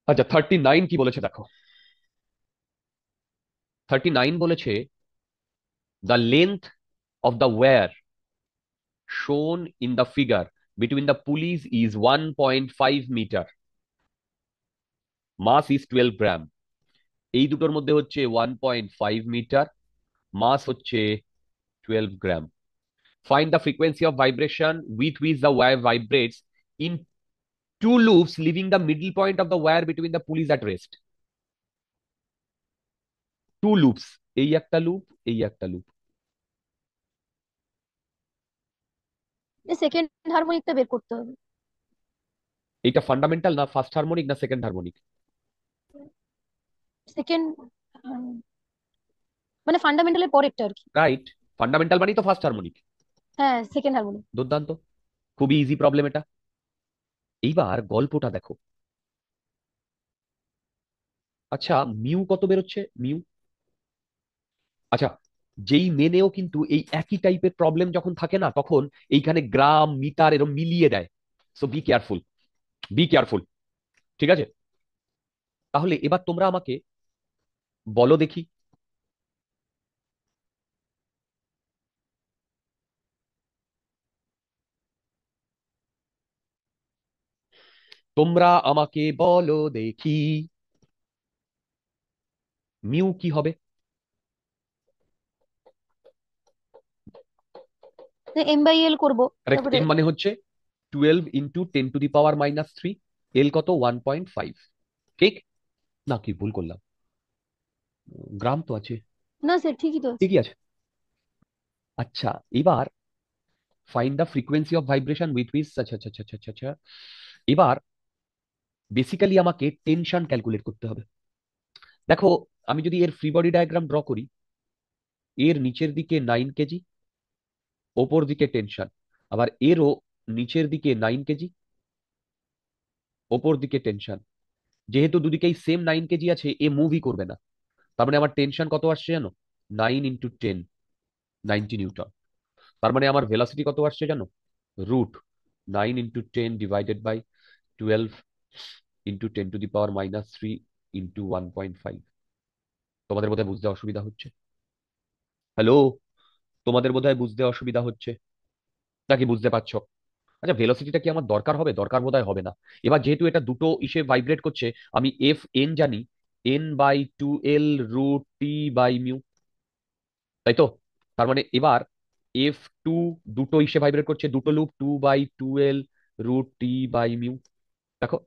[SPEAKER 1] আচ্ছা 39 কি বলেছে দেখো। 39 বলেছে the length of the wire shown in the figure between the pulleys is 1.5 meter, mass is 12 gram. এই দুটোর মধ্যে হচ্ছে 1.5 মিটার, মাস হচ্ছে 12 gram. Find the frequency of vibration with which the wire vibrates in 2 loops leaving the middle point of the wire between the pulleys at rest। 2 loops, এই একটা লুপ, এই একটা লুপ।
[SPEAKER 2] সেকেন্ড হারমোনিকটা বের করতে হবে।
[SPEAKER 1] এইটা ফান্ডামেন্টাল না ফার্স্ট হারমোনিক না সেকেন্ড হারমোনিক?
[SPEAKER 2] সেকেন্ড, মানে ফান্ডামেন্টালের পরেরটা আর কি।
[SPEAKER 1] রাইট, ফান্ডামেন্টাল মানেই তো ফার্স্ট হারমোনিক।
[SPEAKER 2] হ্যাঁ সেকেন্ড হারমোনিক।
[SPEAKER 1] দুর্দান্ত, খুবই ইজি প্রবলেম এটা। এইবার গল্পটা দেখো। আচ্ছা মিউ কত বেরোচ্ছে, মিউ? আচ্ছা যেই মেনেও কিন্তু এই একই টাইপের প্রবলেম যখন থাকে না তখন এইখানে গ্রাম মিটার এরকম মিলিয়ে দেয়। So be careful, be careful, ঠিক আছে? তাহলে এবার তোমরা আমাকে বলো দেখি, তোমরা আমাকে বলো দেখি মিউ কি হবে?
[SPEAKER 2] M/L করবো,
[SPEAKER 1] কারেক্ট,
[SPEAKER 2] তারপরে
[SPEAKER 1] এম মানে হচ্ছে 12 × 10⁻³ এল কত 1.5, ঠিক না? কি ভুল করলাম? গ্রাম তো আছে,
[SPEAKER 2] না স্যার ঠিকই তো আছে।
[SPEAKER 1] ঠিকই আছে। আচ্ছা এবার find the frequency of vibration with which, আচ্ছা আচ্ছা আচ্ছা আচ্ছা আচ্ছা। এবার বেসিক্যালি আমাকে টেনশন ক্যালকুলেট করতে হবে। দেখো আমি যদি এর ফ্রি বডি ডায়াগ্রাম ড্র করি, এর নিচের দিকে 9 কেজি, ওপর দিকে টেনশন, আবার এরও নিচের দিকে 9 কেজি, ওপর দিকে টেনশন। যেহেতু দুদিকেই সেম 9 কেজি আছে এ মুভই করবে না, তার মানে আমার টেনশন কত আসছে জানো? 9 × 10, 90 নিউটন। তার মানে আমার ভেলোসিটি কত আসছে জানো? √9 × 10 / 12 × 10⁻³ × 1.5। তোমাদের বোধহয় বুঝতে অসুবিধা হচ্ছে? হ্যালো, তোমাদের বোধহয় বুঝতে অসুবিধা হচ্ছে নাকি বুঝতে পারছো? আচ্ছা ভেলোসিটিটা কি আমার দরকার হবে? দরকার বোধহয় হবে না। এবার যেহেতু এটা দুটো ইসে ভাইব্রেট করছে, আমি এফ এন জানি, n/2L√T/μ, তাই তো? তার মানে এবার এফ টু, দুটো ইসে ভাইব্রেট করছে, দুটো লুপ, 2/2L√T/μ। দেখো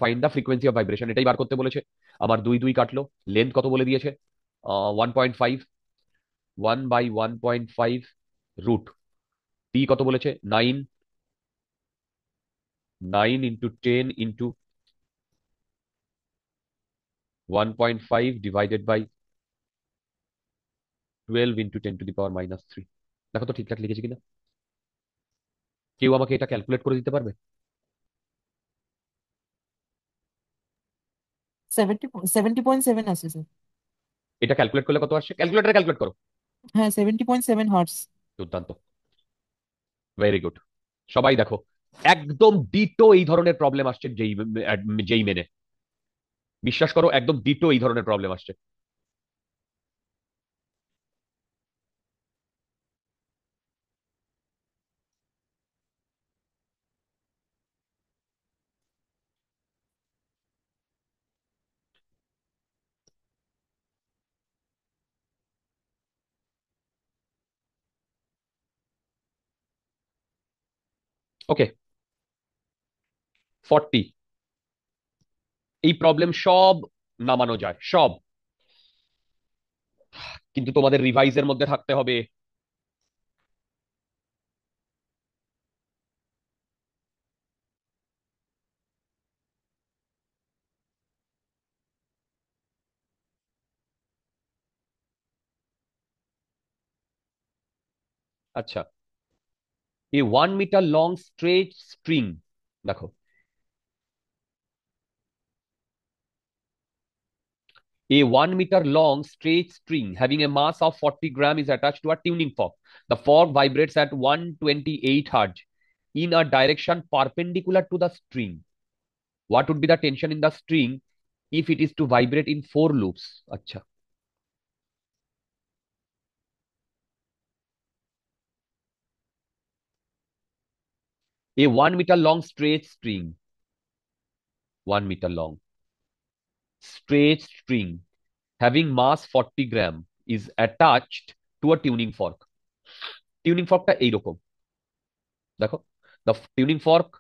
[SPEAKER 1] find the frequency of vibration, এটাই বার করতে বলেছে। আমার 2 2 কাটলো, লেন্থ কত বলে দিয়েছে? 1.5, 1/1.5 রুট, টি কত বলেছে? 9, 9 × 10 × 1.5 / 12 × 10⁻³ দেখো তো ঠিকঠাক লিখেছি কিনা? কেউ আমাকে এটা ক্যালকুলেট করে দিতে পারবে?
[SPEAKER 3] 70.7 আছে স্যার।
[SPEAKER 1] এটা ক্যালকুলেট করলে কত আসছে? ক্যালকুলেটরে ক্যালকুলেট করো।
[SPEAKER 3] হ্যাঁ 70.7 হার্টস।
[SPEAKER 1] দুর্দান্ত, ভেরি গুড। সবাই দেখো, একদম ডিটো এই ধরনের প্রবলেম আসছে যেই যেই মেনে, বিশ্বাস করো একদম ডিটো এই ধরনের প্রবলেম আসছে। ওকে, 40, এই প্রবলেম সব নামানো যায় সব, কিন্তু তোমাদের রিভাইজের মধ্যে থাকতে হবে। আচ্ছা, এ 1 মিটার লং স্ট্রেট স্ট্রিং, দেখো a 1 meter long straight string having a mass of 40 gram is attached to a tuning fork. The fork vibrates at 128 Hz in a direction perpendicular to the string. What would be the tension in the string if it is to vibrate in 4 loops? Acha. A 1 meter long straight string, 1 meter long straight string having mass 40 gram is attached to a tuning fork. Tuning forkটা এইরকম দেখো, the tuning fork,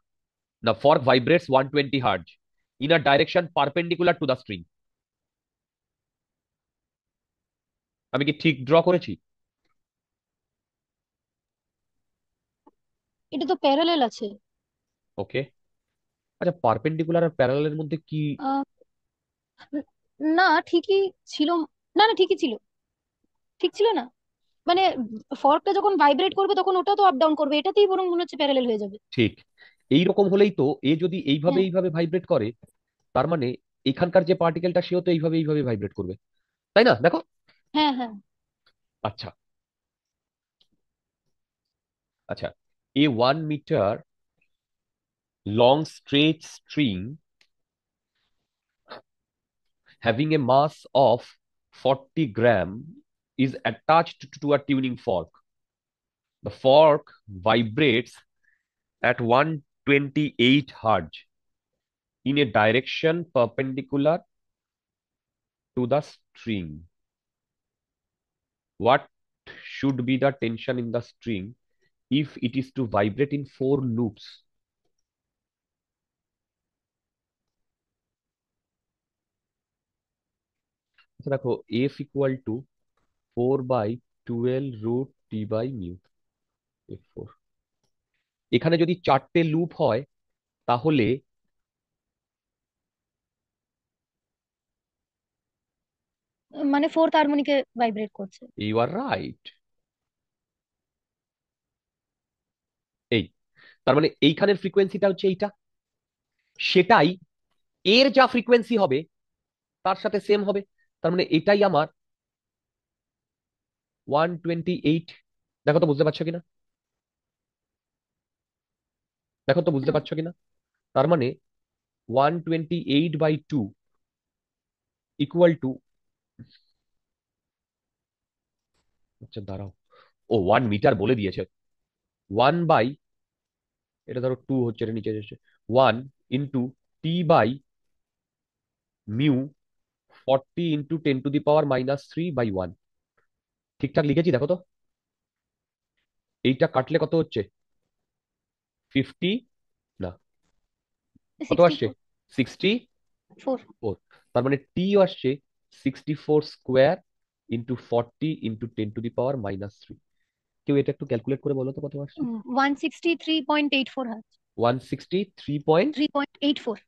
[SPEAKER 1] the fork vibrates 120 Hz in a direction perpendicular to the string. আমি কি ঠিক ড্র করেছি?
[SPEAKER 2] এটা তো প্যারালেল আছে।
[SPEAKER 1] ওকে, আচ্ছা পারপেন্ডিকুলার আর প্যারালালের মধ্যে কি?
[SPEAKER 2] আহ, না ঠিকই ছিল। না না ঠিকই ছিল, ঠিক ছিল না। মানে ফর্কটা যখন ভাইব্রেট করবে তখন ওটা তো আপ ডাউন করবে, এটাতেই বরং মনে হচ্ছে প্যারালেল হয়ে যাবে।
[SPEAKER 1] ঠিক, এই রকম হলেই তো, এ যদি এইভাবে
[SPEAKER 2] হ্যাঁ
[SPEAKER 1] এইভাবে ভাইব্রেট করে, তার মানে এখানকার যে পার্টিকেলটা সেও তো এইভাবে এইভাবে ভাইব্রেট করবে, তাই না? দেখো,
[SPEAKER 2] হ্যাঁ হ্যাঁ।
[SPEAKER 1] আচ্ছা আচ্ছা, a 1 meter long straight string having a mass of 40 gram is attached to a tuning fork. The fork vibrates at 128 Hz in a direction perpendicular to the string. What should be the tension in the string if it is to vibrate in 4 loops? আচ্ছা দেখো, f equal to 4/12 root t by mu, f4। এখানে যদি 4টে লুপ হয় তাহলে
[SPEAKER 2] মানে ফোর্থ হারমোনিকে ভাইব্রেট করছে।
[SPEAKER 1] You are right. এই, তার মানে এইখানের ফ্রিকোয়েন্সিটা হচ্ছে এইটা, সেটাই এর যা ফ্রিকোয়েন্সি হবে তার সাথে সেম হবে। তার মানে এটাই আমার 128। দেখো তো বুঝতে পারছো কিনা, দেখো তো বুঝতে
[SPEAKER 2] হুম,
[SPEAKER 1] পারছো কিনা? তার মানে 128/2 ইকুয়াল টু, আচ্ছা দাঁড়াও, ও 1 মিটার বলে দিয়েছে, 1 বাই, এটা ধরো 2 হচ্ছে, এটা নিচে যাচ্ছে, 1 × t/μ 40 × 10⁻³ /1। ঠিকঠাক লিখেছি দেখো তো, এইটা কাটলে কত হচ্ছে? 50, না, কত
[SPEAKER 2] সিক্সটি
[SPEAKER 1] আসছে?
[SPEAKER 2] ফোর।
[SPEAKER 1] 64।
[SPEAKER 2] ফোর।
[SPEAKER 1] তার মানে টি আসছে 64² ইন্টু 40 × 10⁻³ কেউ এটা একটু ক্যালকুলেট করে বলো তো কত আসছে?
[SPEAKER 2] 163.84 হার্টজ।
[SPEAKER 1] 163.8
[SPEAKER 2] 3.84।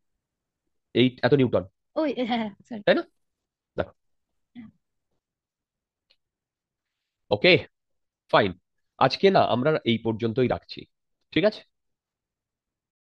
[SPEAKER 1] এত নিউটন,
[SPEAKER 2] ওই হ্যাঁ হ্যাঁ সরি।
[SPEAKER 1] তাই না? দেখো, ওকে ফাইন, আজকে না আমরা এই পর্যন্তই রাখছি, ঠিক আছে?